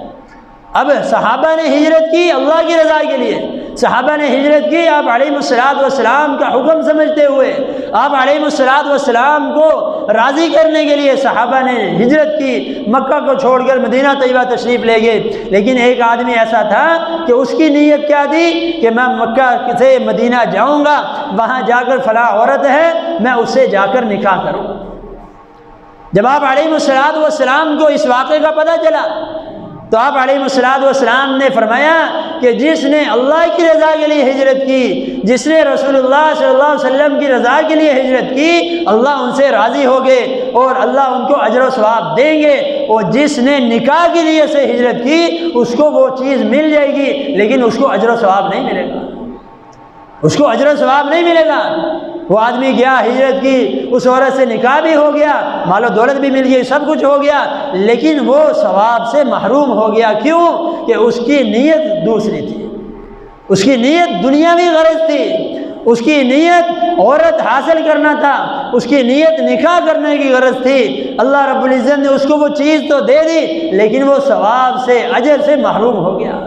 اب صحابہ نے ہجرت کی اللہ کی رضا کے لیے، صحابہ نے ہجرت کی آپ علیہ الصلوۃ والسلام کا حکم سمجھتے ہوئے، آپ علیہ الصلوۃ والسلام کو راضی کرنے کے لیے صحابہ نے ہجرت کی، مکہ کو چھوڑ کر مدینہ طیبہ تشریف لے گئے۔ لیکن ایک آدمی ایسا تھا کہ اس کی نیت کیا تھی کہ میں مکہ سے مدینہ جاؤں گا، وہاں جا کر فلاں عورت ہے، میں اس سے جا کر نکاح کروں۔ جب آپ علیہ الصلوۃ والسلام کو اس واقعے کا پتہ چلا تو آپ علیہ الصلوۃ والسلام نے فرمایا کہ جس نے اللہ کی رضا کے لیے ہجرت کی، جس نے رسول اللہ صلی اللہ علیہ وسلم کی رضا کے لیے ہجرت کی، اللہ ان سے راضی ہو گئے اور اللہ ان کو اجر و ثواب دیں گے۔ اور جس نے نکاح کے لیے سے ہجرت کی اس کو وہ چیز مل جائے گی، لیکن اس کو اجر و ثواب نہیں ملے گا، اس کو اجر و ثواب نہیں ملے گا۔ وہ آدمی گیا، ہجرت کی، اس عورت سے نکاح بھی ہو گیا، مال و دولت بھی مل گئی، سب کچھ ہو گیا، لیکن وہ ثواب سے محروم ہو گیا۔ کیوں؟ کہ اس کی نیت دوسری تھی، اس کی نیت دنیاوی غرض تھی، اس کی نیت عورت حاصل کرنا تھا، اس کی نیت نکاح کرنے کی غرض تھی۔ اللہ رب العزت نے اس کو وہ چیز تو دے دی، لیکن وہ ثواب سے، اجر سے محروم ہو گیا۔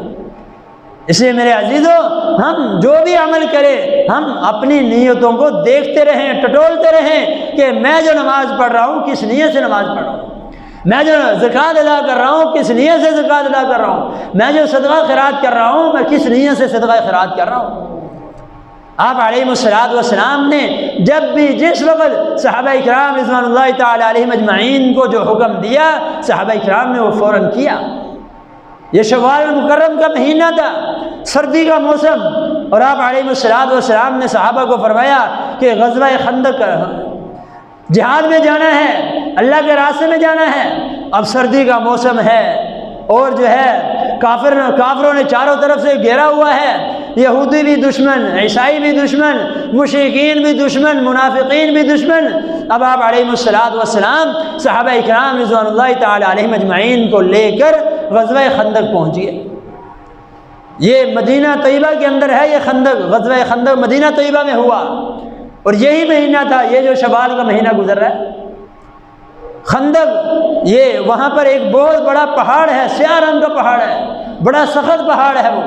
اس لیے میرے عزیزو، ہم جو بھی عمل کریں ہم اپنی نیتوں کو دیکھتے رہیں، ٹٹولتے رہیں کہ میں جو نماز پڑھ رہا ہوں کس نیت سے نماز پڑھ رہا ہوں، میں جو زکوٰۃ ادا کر رہا ہوں کس نیت سے زکوٰۃ ادا کر رہا ہوں، میں جو صدقہ خیرات کر رہا ہوں میں کس نیت سے صدقہ خیرات کر رہا ہوں۔ آپ علیہ السلام نے جب بھی جس وقت صحابہ کرام رضوان اللہ تعالی علیہم اجمعین کو جو حکم دیا، صحابہ کرام نے وہ فوراً کیا۔ یہ شوال المکرم کا مہینہ تھا، سردی کا موسم، اور آپ علیہ السلام نے صحابہ کو فرمایا کہ غزوہ خندق جہاد میں جانا ہے، اللہ کے راستے میں جانا ہے۔ اب سردی کا موسم ہے اور جو ہے کافروں نے چاروں طرف سے گھیرا ہوا ہے، یہودی بھی دشمن، عیسائی بھی دشمن، مشرکین بھی دشمن، منافقین بھی دشمن۔ اب آپ علیہ السلام صحابہ اکرام رضوان اللہ تعالی علیہم اجمعین کو لے کر غزوہ خندق پہنچ گئے۔ یہ مدینہ طیبہ کے اندر ہے، یہ خندق، غزوہ خندق مدینہ طیبہ میں ہوا، اور یہی مہینہ تھا یہ جو شوال کا مہینہ گزر رہا ہے۔ خندق یہ وہاں پر ایک بہت بڑا پہاڑ ہے، سیاہ رنگ کا پہاڑ ہے، بڑا سخت پہاڑ ہے وہ۔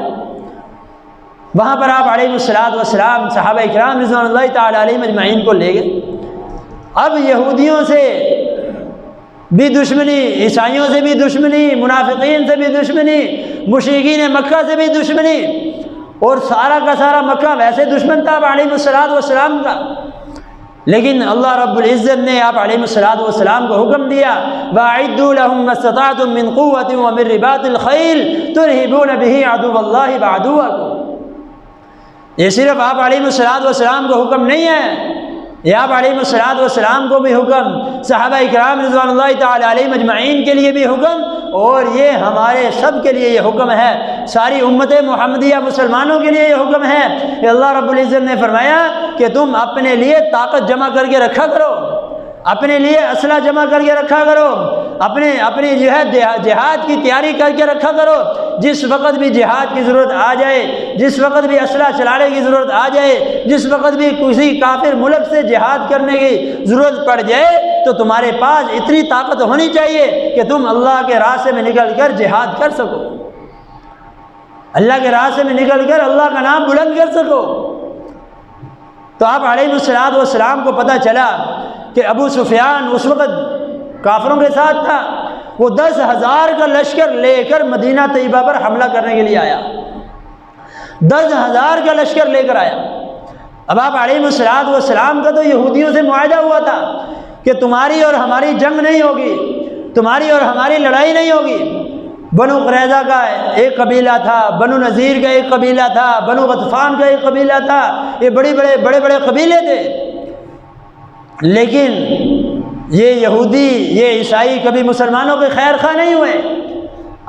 وہاں پر آپ علیہ السلام صحابہ اکرام رضوان اللہ تعالی علیہم اجمعین کو لے گئے۔ اب یہودیوں سے بھی دشمنی، عیسائیوں سے بھی دشمنی، منافقین سے بھی دشمنی، مشرکین مکہ سے بھی دشمنی، اور سارا کا سارا مکہ ویسے دشمن تھا آپ علیہ السلام کا۔ لیکن اللہ رب العزت نے آپ علیہ السلام کو حکم دیا، وَأَعِدُّوا لَهُم مَّا اسْتَطَعْتُم مِّن قُوَّةٍ وَمِن رِّبَاطِ الْخَيْلِ تُرْهِبُونَ بِهِ عَدُوَّ اللَّهِ وَعَدُوَّكُمْ۔ یہ صرف آپ علیہ السلام کو حکم نہیں ہے، یہ آپ علیہ السلام کو بھی حکم، صحابہ اکرام رضوان اللہ تعالی علیہم اجمعین کے لیے بھی حکم، اور یہ ہمارے سب کے لیے یہ حکم ہے، ساری امت محمدیہ مسلمانوں کے لیے یہ حکم ہے کہ اللہ رب العزت نے فرمایا کہ تم اپنے لیے طاقت جمع کر کے رکھا کرو، اپنے لیے اسلحہ جمع کر کے رکھا کرو، اپنی جو ہے جہاد کی تیاری کر کے رکھا کرو۔ جس وقت بھی جہاد کی ضرورت آ جائے، جس وقت بھی اسلحہ چلانے کی ضرورت آ جائے، جس وقت بھی کسی کافر ملک سے جہاد کرنے کی ضرورت پڑ جائے، تو تمہارے پاس اتنی طاقت ہونی چاہیے کہ تم اللہ کے راستے میں نکل کر جہاد کر سکو، اللہ کے راستے میں نکل کر اللہ کا نام بلند کر سکو۔ تو آپ علیہ السلام کو پتہ چلا کہ ابو سفیان اس وقت کافروں کے ساتھ تھا، وہ 10,000 کا لشکر لے کر مدینہ طیبہ پر حملہ کرنے کے لیے آیا، 10,000 کا لشکر لے کر آیا۔ اب آپ علیہ السلام کا تو یہودیوں سے معاہدہ ہوا تھا کہ تمہاری اور ہماری جنگ نہیں ہوگی، تمہاری اور ہماری لڑائی نہیں ہوگی۔ بنو قریظہ کا ایک قبیلہ تھا، بنو نذیر کا ایک قبیلہ تھا، بنو غطفان کا ایک قبیلہ تھا، یہ بڑے قبیلے تھے۔ لیکن یہ یہودی، یہ عیسائی کبھی مسلمانوں کے خیر خواہ نہیں ہوئے۔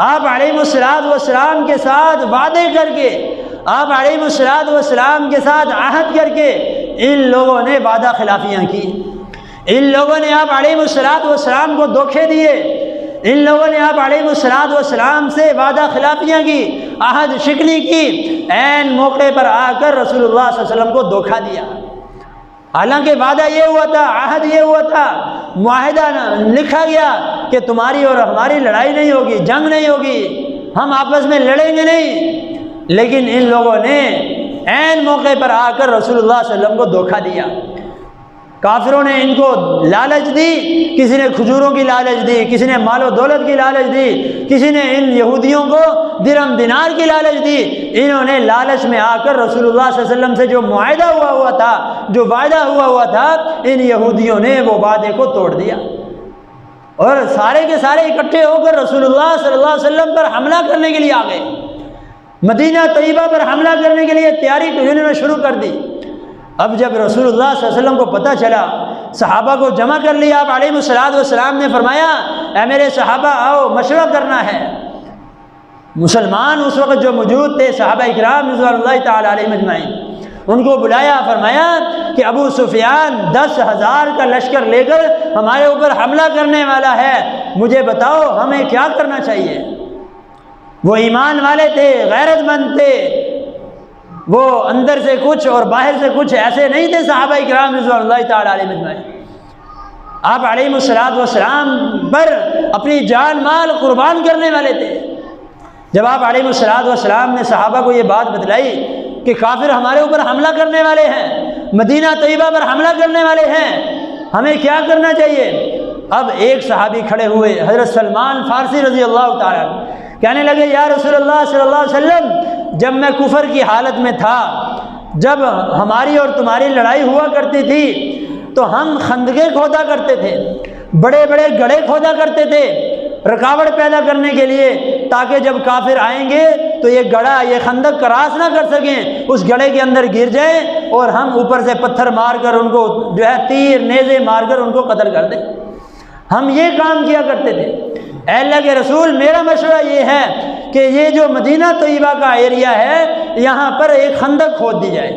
آپ علیہ السلام کے ساتھ وعدے کر کے، آپ علیہ السلام کے ساتھ عہد کر کے ان لوگوں نے وعدہ خلافیاں کی، ان لوگوں نے آپ علیہ السلام کو دھوکے دیے، ان لوگوں نے آپ علیہ السلام سے وعدہ خلافیاں کی، عہد شکنی کی، عین موقع پر آ کر رسول اللہ صلی اللہ علیہ وسلم کو دھوکہ دیا۔ حالانکہ وعدہ یہ ہوا تھا، عہد یہ ہوا تھا، معاہدہ لکھا گیا کہ تمہاری اور ہماری لڑائی نہیں ہوگی، جنگ نہیں ہوگی، ہم آپس میں لڑیں گے نہیں۔ لیکن ان لوگوں نے عین موقع پر آ کر رسول اللہ صلی اللہ علیہ وسلم کو دھوکہ دیا۔ کافروں نے ان کو لالچ دی، کسی نے کھجوروں کی لالچ دی، کسی نے مال و دولت کی لالچ دی، کسی نے ان یہودیوں کو درہم دینار کی لالچ دی۔ انہوں نے لالچ میں آ کر رسول اللہ صلی اللہ علیہ وسلم سے جو معاہدہ ہوا تھا، جو وعدہ ہوا تھا، ان یہودیوں نے وہ وعدے کو توڑ دیا، اور سارے کے سارے اکٹھے ہو کر رسول اللہ صلی اللہ علیہ وسلم پر حملہ کرنے کے لیے آ گئے، مدینہ طیبہ پر حملہ کرنے کے لیے تیاری انہوں نے شروع کر دی۔ اب جب رسول اللہ صلی اللہ علیہ وسلم کو پتہ چلا، صحابہ کو جمع کر لیا، آپ علیہ السلام نے فرمایا، اے میرے صحابہ آؤ مشورہ کرنا ہے۔ مسلمان اس وقت جو موجود تھے صحابہ اکرام رضوان اللہ تعالی علیہم اجمعین، ان کو بلایا، فرمایا کہ ابو سفیان 10,000 کا لشکر لے کر ہمارے اوپر حملہ کرنے والا ہے، مجھے بتاؤ ہمیں کیا کرنا چاہیے۔ وہ ایمان والے تھے، غیرت مند تھے، وہ اندر سے کچھ اور باہر سے کچھ ایسے نہیں تھے صحابہ اکرام رضوان اللہ تعالی علیہم اجمعین۔ آپ علیہ السلام پر اپنی جان مال قربان کرنے والے تھے۔ جب آپ علیہ السلام نے صحابہ کو یہ بات بتلائی کہ کافر ہمارے اوپر حملہ کرنے والے ہیں، مدینہ طیبہ پر حملہ کرنے والے ہیں، ہمیں کیا کرنا چاہیے؟ اب ایک صحابی کھڑے ہوئے، حضرت سلمان فارسی رضی اللہ تعالیٰ، کہنے لگے یا رسول اللہ صلی اللہ علیہ وسلم، جب میں کفر کی حالت میں تھا جب ہماری اور تمہاری لڑائی ہوا کرتی تھی تو ہم خندقیں کھودا کرتے تھے، بڑے بڑے گڑھے کھودا کرتے تھے رکاوٹ پیدا کرنے کے لیے، تاکہ جب کافر آئیں گے تو یہ گڑھا، یہ خندق کراس نہ کر سکیں، اس گڑھے کے اندر گر جائیں اور ہم اوپر سے پتھر مار کر ان کو جو ہے تیر نیزے مار کر ان کو قتل کر دیں۔ ہم یہ کام کیا کرتے تھے۔ اے اللہ کے رسول، میرا مشورہ یہ ہے کہ یہ جو مدینہ طیبہ کا ایریا ہے یہاں پر ایک خندق کھود دی جائے،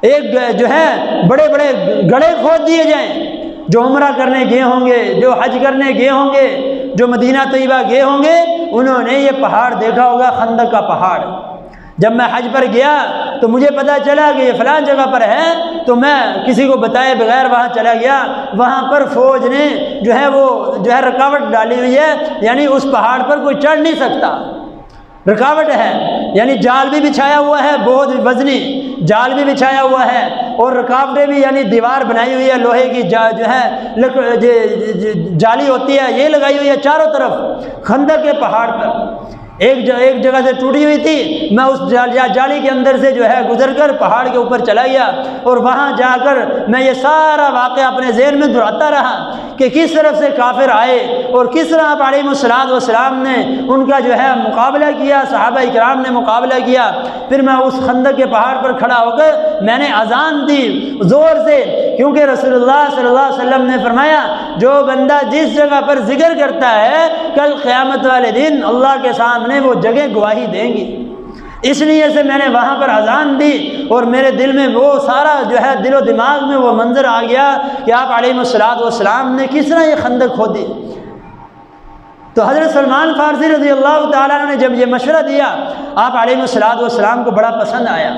ایک جو ہے بڑے بڑے گڑھے کھود دیے جائیں۔ جو عمرہ کرنے گئے ہوں گے، جو حج کرنے گئے ہوں گے، جو مدینہ طیبہ گئے ہوں گے، انہوں نے یہ پہاڑ دیکھا ہوگا، خندق کا پہاڑ۔ جب میں حج پر گیا تو مجھے پتہ چلا کہ یہ فلاں جگہ پر ہے، تو میں کسی کو بتائے بغیر وہاں چلا گیا، وہاں پر فوج نے جو ہے وہ جو ہے رکاوٹ ڈالی ہوئی ہے، یعنی اس پہاڑ پر کوئی چڑھ نہیں سکتا، رکاوٹ ہے، یعنی جال بھی بچھایا ہوا ہے، بہت وزنی جال بھی بچھایا ہوا ہے، اور رکاوٹیں بھی، یعنی دیوار بنائی ہوئی ہے لوہے کی، جو ہے جالی ہوتی ہے یہ لگائی ہوئی ہے چاروں طرف خندق کے پہاڑ پر۔ ایک جگہ سے ٹوٹی ہوئی تھی، میں اس جالی کے اندر سے جو ہے گزر کر پہاڑ کے اوپر چلا گیا، اور وہاں جا کر میں یہ سارا واقعہ اپنے ذہن میں دہراتا رہا کہ کس طرف سے کافر آئے اور کس طرح آپ علیہ الصلوۃ والسلام نے ان کا جو ہے مقابلہ کیا، صحابہ اکرام نے مقابلہ کیا۔ پھر میں اس خندق کے پہاڑ پر کھڑا ہو کر میں نے اذان دی زور سے، کیونکہ رسول اللہ صلی اللہ علیہ وسلم نے فرمایا جو بندہ جس جگہ پر ذکر کرتا ہے کل قیامت والے دن اللہ کے سامنے وہ جگہ گواہی دیں گی، اس لیے سے میں نے وہاں پر اذان دی، اور میرے دل میں وہ سارا جو ہے دل و دماغ میں وہ منظر آ گیا کہ آپ علیہ الصلوۃ والسلام نے کس طرح یہ خندق کھودی۔ تو حضرت سلمان فارسی رضی اللہ تعالیٰ عنہ نے جب یہ مشورہ دیا، آپ علیہ الصلوۃ والسلام کو بڑا پسند آیا۔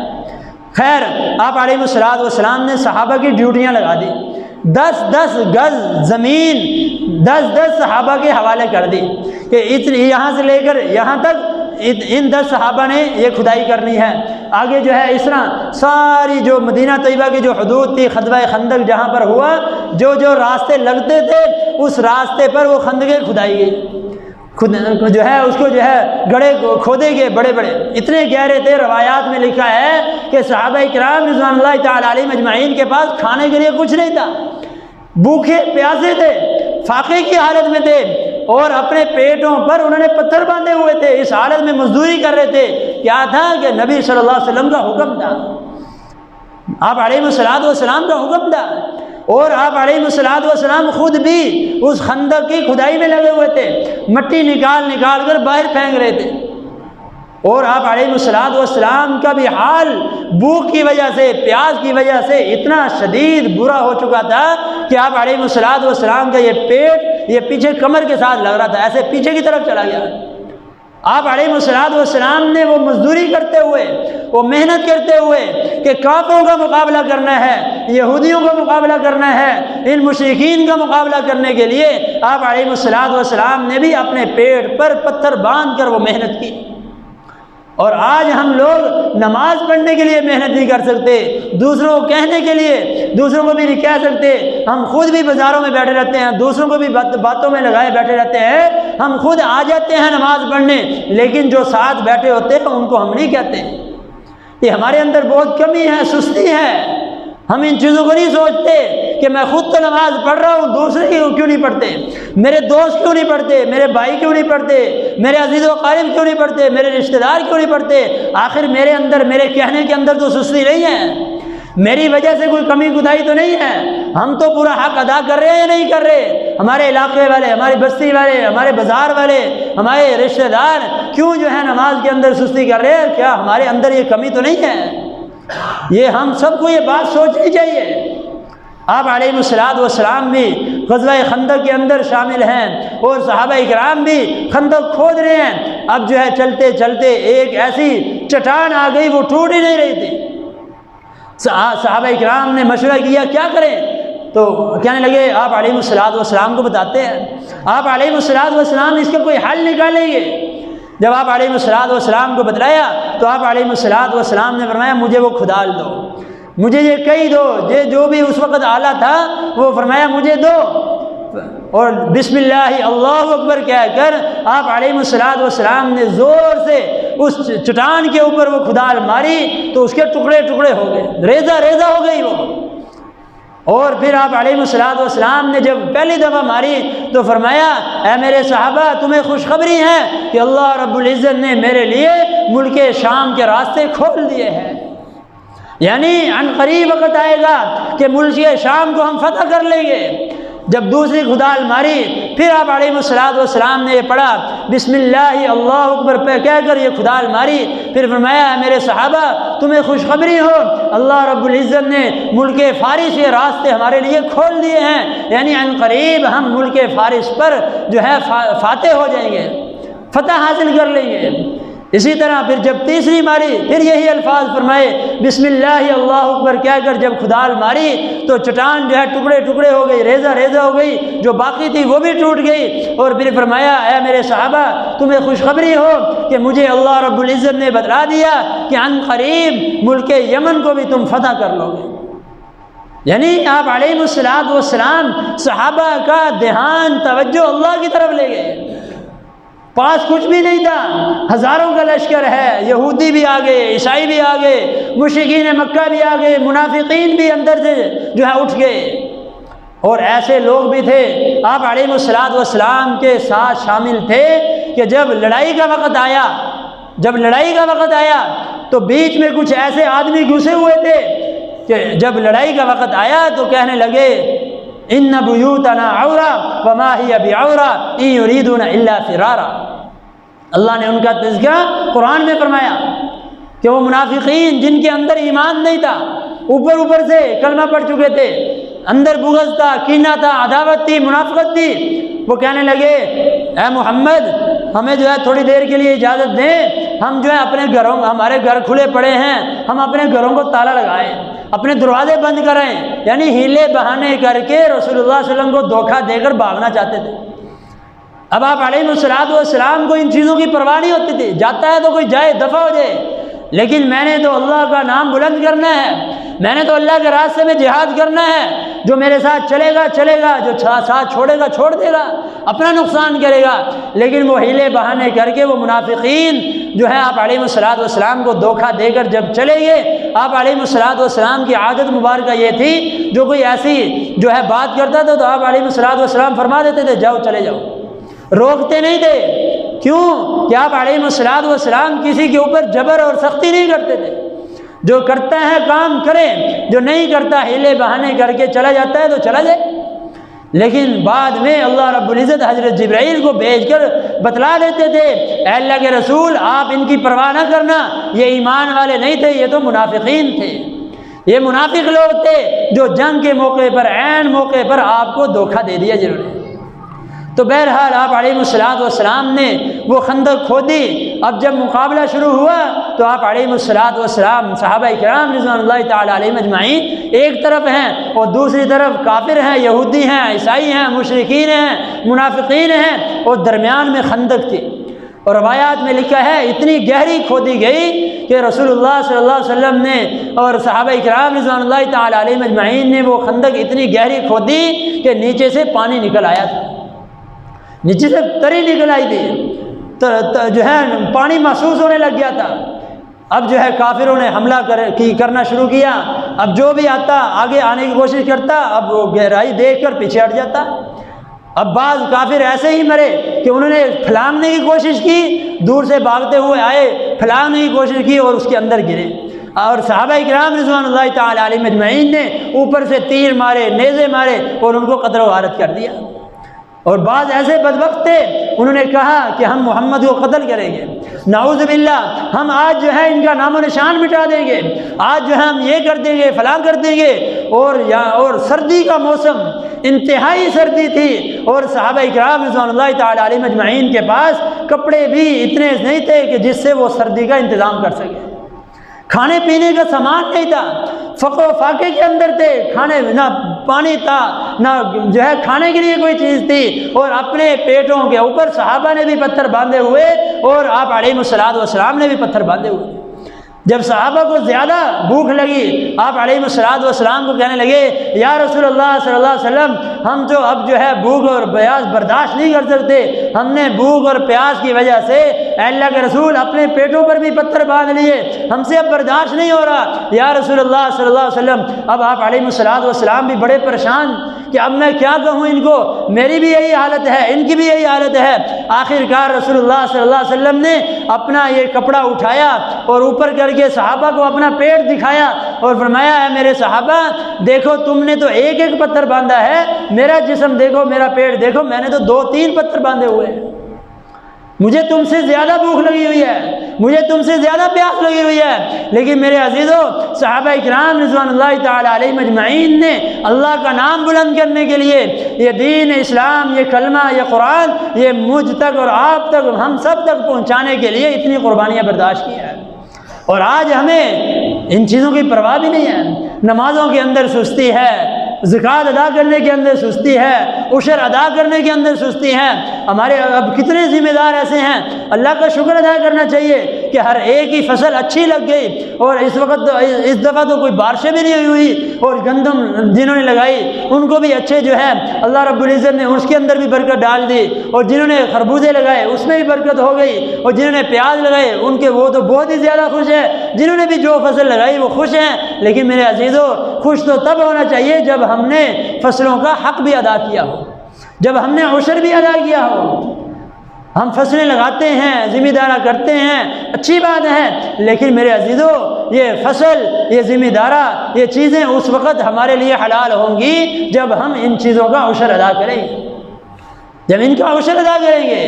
خیر، آپ علیہ الصلوۃ والسلام نے صحابہ کی ڈیوٹیاں لگا دی، 10 گز زمین 10 صحابہ کے حوالے کر دی کہ یہاں سے لے کر یہاں تک ان 10 صحابہ نے یہ کھدائی کرنی ہے۔ آگے جو ہے اس طرح ساری جو مدینہ طیبہ کی جو حدود تھی، غزوہ خندق جہاں پر ہوا، جو راستے لگتے تھے اس راستے پر وہ خندقیں کھدائی گئی، جو ہے اس کو جو ہے گڑھے کھودے گئے بڑے بڑے، اتنے گہرے تھے۔ روایات میں لکھا ہے کہ صحابہ کرام رضوان اللہ تعالی علیہم اجمعین کے پاس کھانے کے لیے کچھ نہیں تھا، بھوکے پیاسے تھے، فاقے کی حالت میں تھے، اور اپنے پیٹوں پر انہوں نے پتھر باندھے ہوئے تھے، اس حالت میں مزدوری کر رہے تھے۔ کیا تھا کہ نبی صلی اللہ علیہ وسلم کا حکم تھا، آپ علیہ الصلوۃ والسلام کا حکم تھا، اور آپ علیہ الصلوۃ والسلام خود بھی اس خندق کی کھدائی میں لگے ہوئے تھے، مٹی نکال کر باہر پھینک رہے تھے، اور آپ علیہ الصلوۃ والسلام کا بھی حال بھوک کی وجہ سے، پیاس کی وجہ سے اتنا شدید برا ہو چکا تھا کہ آپ علیہ الصلوۃ والسلام کا یہ پیٹ یہ پیچھے کمر کے ساتھ لگ رہا تھا، ایسے پیچھے کی طرف چلا گیا۔ آپ علیہ الصلوۃ والسلام نے وہ مزدوری کرتے ہوئے، وہ محنت کرتے ہوئے کہ کافروں کا مقابلہ کرنا ہے، یہودیوں کا مقابلہ کرنا ہے، ان مشرکین کا مقابلہ کرنے کے لیے آپ علیہ الصلوۃ والسلام نے بھی اپنے پیٹ پر پتھر باندھ کر وہ محنت کی۔ اور آج ہم لوگ نماز پڑھنے کے لیے محنت نہیں کر سکتے، دوسروں کو کہنے کے لیے دوسروں کو بھی نہیں کہہ سکتے، ہم خود بھی بازاروں میں بیٹھے رہتے ہیں، دوسروں کو بھی باتوں میں لگائے بیٹھے رہتے ہیں، ہم خود آ جاتے ہیں نماز پڑھنے، لیکن جو ساتھ بیٹھے ہوتے ہیں ان کو ہم نہیں کہتے۔ یہ ہمارے اندر بہت کمی ہے، سستی ہے، ہم ان چیزوں کو نہیں سوچتے کہ میں خود تو نماز پڑھ رہا ہوں، دوسرے کیوں نہیں پڑھتے، میرے دوست کیوں نہیں پڑھتے، میرے بھائی کیوں نہیں پڑھتے، میرے عزیز و قریب کیوں نہیں پڑھتے، میرے رشتہ دار کیوں نہیں پڑھتے۔ آخر میرے اندر، میرے کہنے کے اندر تو سستی نہیں ہے، میری وجہ سے کوئی کمی خدائی تو نہیں ہے، ہم تو پورا حق ادا کر رہے ہیں یا نہیں کر رہے۔ ہمارے علاقے والے، ہماری بستی والے، ہمارے بازار والے، ہمارے رشتہ دار کیوں جو ہے نماز کے اندر سستی کر رہے ہیں؟ کیا ہمارے اندر یہ کمی تو نہیں ہے؟ یہ ہم سب کو یہ بات سوچنی چاہیے۔ آپ علیہ الصلوۃ والسلام بھی غزوہ خندق کے اندر شامل ہیں، اور صحابہ کرام بھی خندق کھود رہے ہیں۔ اب جو ہے چلتے چلتے ایک ایسی چٹان آ گئی، وہ ٹوٹ ہی نہیں رہی تھی۔ صحابہ کرام نے مشورہ کیا کیا کریں، تو کہنے لگے آپ علیہ الصلوۃ والسلام کو بتاتے ہیں، آپ علیہ الصلوۃ والسلام اس کا کوئی حل نکالیں گے۔ جب آپ علیہ الصلوۃ والسلام کو بتلایا تو آپ علیہ الصلوۃ والسلام نے فرمایا مجھے وہ کھدال دو، مجھے یہ کہی دو، جو بھی اس وقت آلہ تھا وہ فرمایا مجھے دو۔ اور بسم اللہ اللہ اکبر کہہ کر آپ علیہ الصلوۃ والسلام نے زور سے اس چٹان کے اوپر وہ کھدال ماری تو اس کے ٹکڑے ٹکڑے ہو گئے، ریزہ ریزہ ہو گئی وہ۔ اور پھر آپ علیہ الصلوۃ والسلام نے جب پہلی دفعہ ماری تو فرمایا اے میرے صحابہ تمہیں خوشخبری ہے کہ اللہ رب العزت نے میرے لیے ملک شام کے راستے کھول دیے ہیں، یعنی عن قریب وقت آئے گا کہ ملک شام کو ہم فتح کر لیں گے۔ جب دوسری کھدال ماری پھر آپ علیہ الصلوۃ والسلام نے یہ پڑھا بسم اللہ اللہ اکبر پہ کہہ کر یہ کھدال ماری، پھر فرمایا میرے صحابہ تمہیں خوشخبری ہو اللہ رب العزت نے ملک فارس کے راستے ہمارے لیے کھول دیے ہیں، یعنی عن قریب ہم ملک فارس پر جو ہے فاتح ہو جائیں گے، فتح حاصل کر لیں گے۔ اسی طرح پھر جب تیسری ماری پھر یہی الفاظ فرمائے بسم اللہ اللہ اکبر کہہ کر جب کھدال ماری تو چٹان جو ہے ٹکڑے ٹکڑے ہو گئی، ریزہ ریزہ ہو گئی، جو باقی تھی وہ بھی ٹوٹ گئی۔ اور پھر فرمایا اے میرے صحابہ تمہیں خوشخبری ہو کہ مجھے اللہ رب العزت نے بتلا دیا کہ عن قریب ملک یمن کو بھی تم فتح کر لو گے۔ یعنی آپ علیہ الصلوۃ والسلام صحابہ کا دھیان توجہ اللہ کی طرف لے گئے، پاس کچھ بھی نہیں تھا، ہزاروں کا لشکر ہے، یہودی بھی آ گئے، عیسائی بھی آ گئے، مشرکین مکہ بھی آ گئے، منافقین بھی اندر سے جو ہے اٹھ گئے، اور ایسے لوگ بھی تھے آپ علیہ الصلوۃ والسلام کے ساتھ شامل تھے کہ جب لڑائی کا وقت آیا تو بیچ میں کچھ ایسے آدمی گھسے ہوئے تھے کہ جب لڑائی کا وقت آیا تو کہنے لگے ان بیوتنا عورا وما ہی بعورا ان یریدون الا فرارا۔ اللہ نے ان کا تذکرہ قرآن میں فرمایا کہ وہ منافقین جن کے اندر ایمان نہیں تھا، اوپر سے کلمہ پڑھ چکے تھے، اندر بغض تھا، کینہ تھا، عداوت تھی، منافقت تھی، وہ کہنے لگے اے محمد ہمیں جو ہے تھوڑی دیر کے لیے اجازت دیں، ہم جو ہے اپنے گھروں، ہمارے گھر کھلے پڑے ہیں، ہم اپنے گھروں کو تالا لگائیں، اپنے دروازے بند کریں، یعنی ہیلے بہانے کر کے رسول اللہ صلی اللہ علیہ وسلم کو دھوکہ دے کر بھاگنا چاہتے تھے۔ اب آپ علیہ الصلوۃ والسلام کو ان چیزوں کی پرواہ نہیں ہوتی تھی، جاتا ہے تو کوئی جائے دفع ہو جائے، لیکن میں نے تو اللہ کا نام بلند کرنا ہے، میں نے تو اللہ کے راستے میں جہاد کرنا ہے، جو میرے ساتھ چلے گا چلے گا، جو ساتھ چھوڑے گا چھوڑ دے گا، اپنا نقصان کرے گا۔ لیکن وہ ہیلے بہانے کر کے وہ منافقین جو ہے آپ علیہ الصلوۃ والسلام کو دھوکہ دے کر جب چلے گئے، آپ علیہ الصلوۃ والسلام کی عادت مبارکہ یہ تھی جو کوئی ایسی جو ہے بات کرتا تھا تو آپ علیہ الصلوۃ والسلام فرما دیتے تھے جاؤ چلے جاؤ، روکتے نہیں تھے۔ کیوں کہ آپ علیہ الصلوۃ والسلام کسی کے اوپر جبر اور سختی نہیں کرتے تھے، جو کرتا ہے کام کرے، جو نہیں کرتا ہیلے بہانے کر کے چلا جاتا ہے تو چلا جائے۔ لیکن بعد میں اللہ رب العزت حضرت جبرائیل کو بھیج کر بتلا دیتے تھے اے اللہ کے رسول آپ ان کی پرواہ نہ کرنا، یہ ایمان والے نہیں تھے، یہ تو منافقین تھے، یہ منافق لوگ تھے جو جنگ کے موقع پر عین موقع پر آپ کو دھوکہ دے دیا جنہوں نے۔ تو بہرحال آپ علیہ الصلوۃ والسلام نے وہ خندق کھودی۔ اب جب مقابلہ شروع ہوا تو آپ علیہ الصلوۃ والسلام صحابہ کرام رضوان اللہ تعالی علیہم اجمعین ایک طرف ہیں اور دوسری طرف کافر ہیں، یہودی ہیں، عیسائی ہیں، مشرکین ہیں، منافقین ہیں، اور درمیان میں خندق تھی۔ اور روایات میں لکھا ہے اتنی گہری کھودی گئی کہ رسول اللہ صلی اللہ علیہ وسلم نے اور صحابہ کرام رضوان اللہ تعالی علیہم اجمعین نے وہ خندق اتنی گہری کھودی کہ نیچے سے پانی نکل آیا تھا، نیچے سے تری نکل آئی تھی، جو ہے پانی محسوس ہونے لگ گیا تھا۔ اب جو ہے کافروں نے حملہ کرنا شروع کیا، اب جو بھی آتا آگے آنے کی کوشش کرتا، اب وہ گہرائی دیکھ کر پیچھے ہٹ جاتا۔ اب بعض کافر ایسے ہی مرے کہ انہوں نے پھلانگنے کی کوشش کی، دور سے بھاگتے ہوئے آئے، پھلانگنے کی کوشش کی اور اس کے اندر گرے، اور صحابہ کرام رضوان اللہ تعالی علیہم اجمعین نے اوپر سے تیر مارے، نیزے مارے اور ان کو قتل و غارت کر دیا۔ اور بعض ایسے بدبخت تھے انہوں نے کہا کہ ہم محمد کو قتل کریں گے، نعوذ باللہ، ہم آج جو ہے ان کا نام و نشان مٹا دیں گے، آج جو ہے ہم یہ کر دیں گے، فلاں کر دیں گے۔ اور سردی کا موسم، انتہائی سردی تھی، اور صحابہ کرام رضوان اللہ تعالی علیہم اجمعین کے پاس کپڑے بھی اتنے نہیں تھے کہ جس سے وہ سردی کا انتظام کر سکے، کھانے پینے کا سامان نہیں تھا، فقر و فاقے کے اندر تھے، کھانے نہ پانی تھا نہ جو ہے کھانے کے لیے کوئی چیز تھی، اور اپنے پیٹوں کے اوپر صحابہ نے بھی پتھر باندھے ہوئے اور آپ علیہ الصلوۃ والسلام نے بھی پتھر باندھے ہوئے۔ جب صحابہ کو زیادہ بھوک لگی، آپ علیہ الصلوۃ والسلام کو کہنے لگے یا رسول اللہ صلی اللہ علیہ وسلم، ہم تو اب جو ہے بھوک اور پیاس برداشت نہیں کر سکتے، ہم نے بھوک اور پیاس کی وجہ سے اے اللہ کے رسول اپنے پیٹوں پر بھی پتھر باندھ لیے، ہم سے اب برداشت نہیں ہو رہا یا رسول اللہ صلی اللہ علیہ وسلم۔ اب آپ علیہ الصلوۃ والسلام بھی بڑے پریشان کہ اب میں کیا کہوں ان کو، میری بھی یہی حالت ہے، ان کی بھی یہی حالت ہے۔ آخر کار رسول اللہ صلی اللہ علیہ وسلم نے اپنا یہ کپڑا اٹھایا اور اوپر کر کے صحابہ کو اپنا پیٹ دکھایا اور فرمایا اے میرے صحابہ دیکھو، تم نے تو ایک ایک پتھر باندھا ہے، میرا جسم دیکھو، میرا پیٹ دیکھو، میں نے تو 2-3 پتھر باندھے ہوئے ہیں، مجھے تم سے زیادہ بھوک لگی ہوئی ہے، مجھے تم سے زیادہ پیاس لگی ہوئی ہے، لیکن میرے عزیزو صحابہ اکرام رضوان اللہ تعالی علیہم اجمعین نے اللہ کا نام بلند کرنے کے لیے یہ دین اسلام، یہ کلمہ، یہ قرآن، یہ مجھ تک اور آپ تک، ہم سب تک پہنچانے کے لیے اتنی قربانیاں برداشت کی ہیں، اور آج ہمیں ان چیزوں کی پرواہ بھی نہیں ہے۔ نمازوں کے اندر سستی ہے، زکوٰۃ ادا کرنے کے اندر سستی ہے، عشر ادا کرنے کے اندر سستی ہے۔ ہمارے اب کتنے ذمہ دار ایسے ہیں، اللہ کا شکر ادا کرنا چاہیے کہ ہر ایک ہی فصل اچھی لگ گئی، اور اس وقت اس دفعہ تو کوئی بارشیں بھی نہیں ہوئی، اور گندم جنہوں نے لگائی ان کو بھی اچھے جو ہے اللہ رب العزت نے اس کے اندر بھی برکت ڈال دی، اور جنہوں نے خربوزے لگائے اس میں بھی برکت ہو گئی، اور جنہوں نے پیاز لگائے ان کے وہ تو بہت ہی زیادہ خوش ہیں، جنہوں نے بھی جو فصل لگائی وہ خوش ہیں۔ لیکن میرے عزیزو خوش تو تب ہونا چاہیے جب ہم نے فصلوں کا حق بھی ادا کیا ہو، جب ہم نے عشر بھی ادا کیا ہو۔ ہم فصلیں لگاتے ہیں، ذمہ دارہ کرتے ہیں، اچھی بات ہے، لیکن میرے عزیزو یہ فصل، یہ ذمہ دارہ، یہ چیزیں اس وقت ہمارے لیے حلال ہوں گی جب ہم ان چیزوں کا عشر ادا کریں گے، جب ان کا عشر ادا کریں گے۔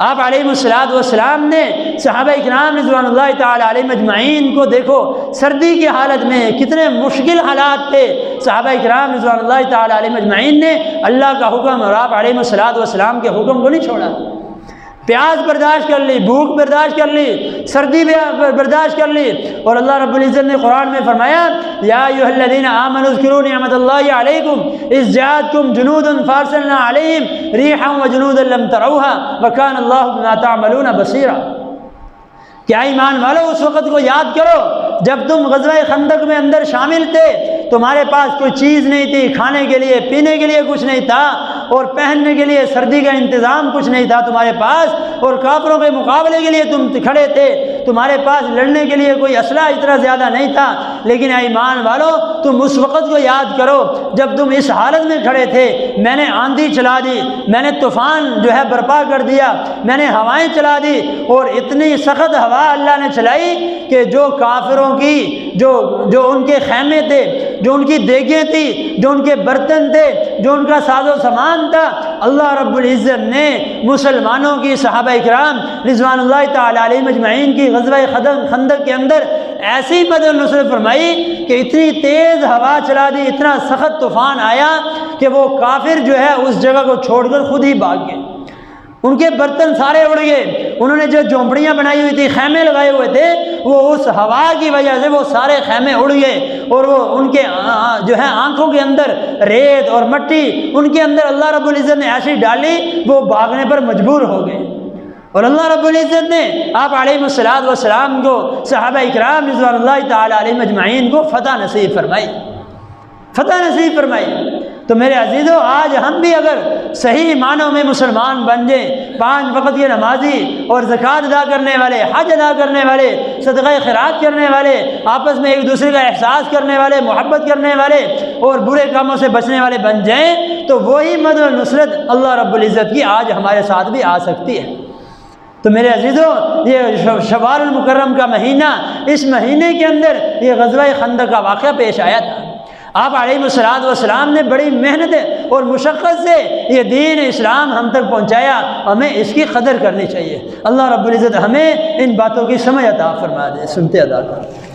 آپ علیہ الصلوۃ والسلام نے صحابہ اکرام رضوان اللہ تعالی علیہم اجمعین کو دیکھو، سردی کی حالت میں کتنے مشکل حالات تھے، صحابہ اکرام رضوان اللہ تعالی علیہم اجمعین نے اللہ کا حکم اور آپ علیہ الصلوۃ والسلام کے حکم کو نہیں چھوڑا، پیاس برداشت کر لی، بھوک برداشت کر لی، سردی برداشت کر لی، اور اللہ رب العزت نے قرآن میں فرمایا یا ایھا الذین آمنوا اذکروا نعمت اللہ علیکم اذ جاءتکم جنود فارسلنا علیہم ریحا وجنودا لم تروها وکان اللہ بما تعملون بصیرا۔ کیا ایمان والو اس وقت کو یاد کرو جب تم غزوہ خندق میں اندر شامل تھے، تمہارے پاس کوئی چیز نہیں تھی، کھانے کے لیے پینے کے لیے کچھ نہیں تھا، اور پہننے کے لیے سردی کا انتظام کچھ نہیں تھا تمہارے پاس، اور کافروں کے مقابلے کے لیے تم کھڑے تھے، تمہارے پاس لڑنے کے لیے کوئی اسلحہ اتنا زیادہ نہیں تھا، لیکن اے ایمان والو تم اس وقت کو یاد کرو جب تم اس حالت میں کھڑے تھے، میں نے آندھی چلا دی، میں نے طوفان جو ہے برپا کر دیا، میں نے ہوائیں چلا دی، اور اتنی سخت ہوا اللہ نے چلائی کہ جو کافروں کی جو ان کے خیمے تھے، جو ان کی دیگیں تھی، جو ان کے برتن تھے، جو ان کا ساز و سامان تھا، اللہ رب العزت نے مسلمانوں کی، صحابہ اکرام رضوان اللہ تعالی علیہم اجمعین کی غزوہ خندق کے اندر ایسی مدد نصرت فرمائی کہ اتنی تیز ہوا چلا دی، اتنا سخت طوفان آیا کہ وہ کافر جو ہے اس جگہ کو چھوڑ کر خود ہی بھاگ گئے، ان کے برتن سارے اڑ گئے، انہوں نے جو جھونپڑیاں بنائی ہوئی تھی، خیمے لگائے ہوئے تھے، وہ اس ہوا کی وجہ سے وہ سارے خیمے اڑ گئے، اور وہ ان کے جو ہے آنکھوں کے اندر ریت اور مٹی ان کے اندر اللہ رب العزت نے ایسی ڈالی وہ بھاگنے پر مجبور ہو گئے، اور اللہ رب العزت نے آپ علیہ الصلوۃ والسلام کو، صحابہ اکرام رضوان اللہ تعالی علیہم اجمعین کو فتح نصیب فرمائی، فتح نصیب فرمائی۔ تو میرے عزیزو آج ہم بھی اگر صحیح معنوں میں مسلمان بن جائیں، 5 وقت کے نمازی اور زکوٰۃ ادا کرنے والے، حج ادا کرنے والے، صدقہ خیرات کرنے والے، آپس میں ایک دوسرے کا احساس کرنے والے، محبت کرنے والے، اور برے کاموں سے بچنے والے بن جائیں، تو وہی مدد و نصرت اللہ رب العزت کی آج ہمارے ساتھ بھی آ سکتی ہے۔ تو میرے عزیزو یہ شوال المکرم کا مہینہ، اس مہینے کے اندر یہ غزوہ خندق کا واقعہ پیش آیا تھا۔ آپ علیہ الصلوۃ والسلام نے بڑی محنت اور مشقت سے یہ دین اسلام ہم تک پہنچایا، ہمیں اس کی قدر کرنی چاہیے۔ اللہ رب العزت ہمیں ان باتوں کی سمجھ عطا فرما دے، سنتے ادا کر۔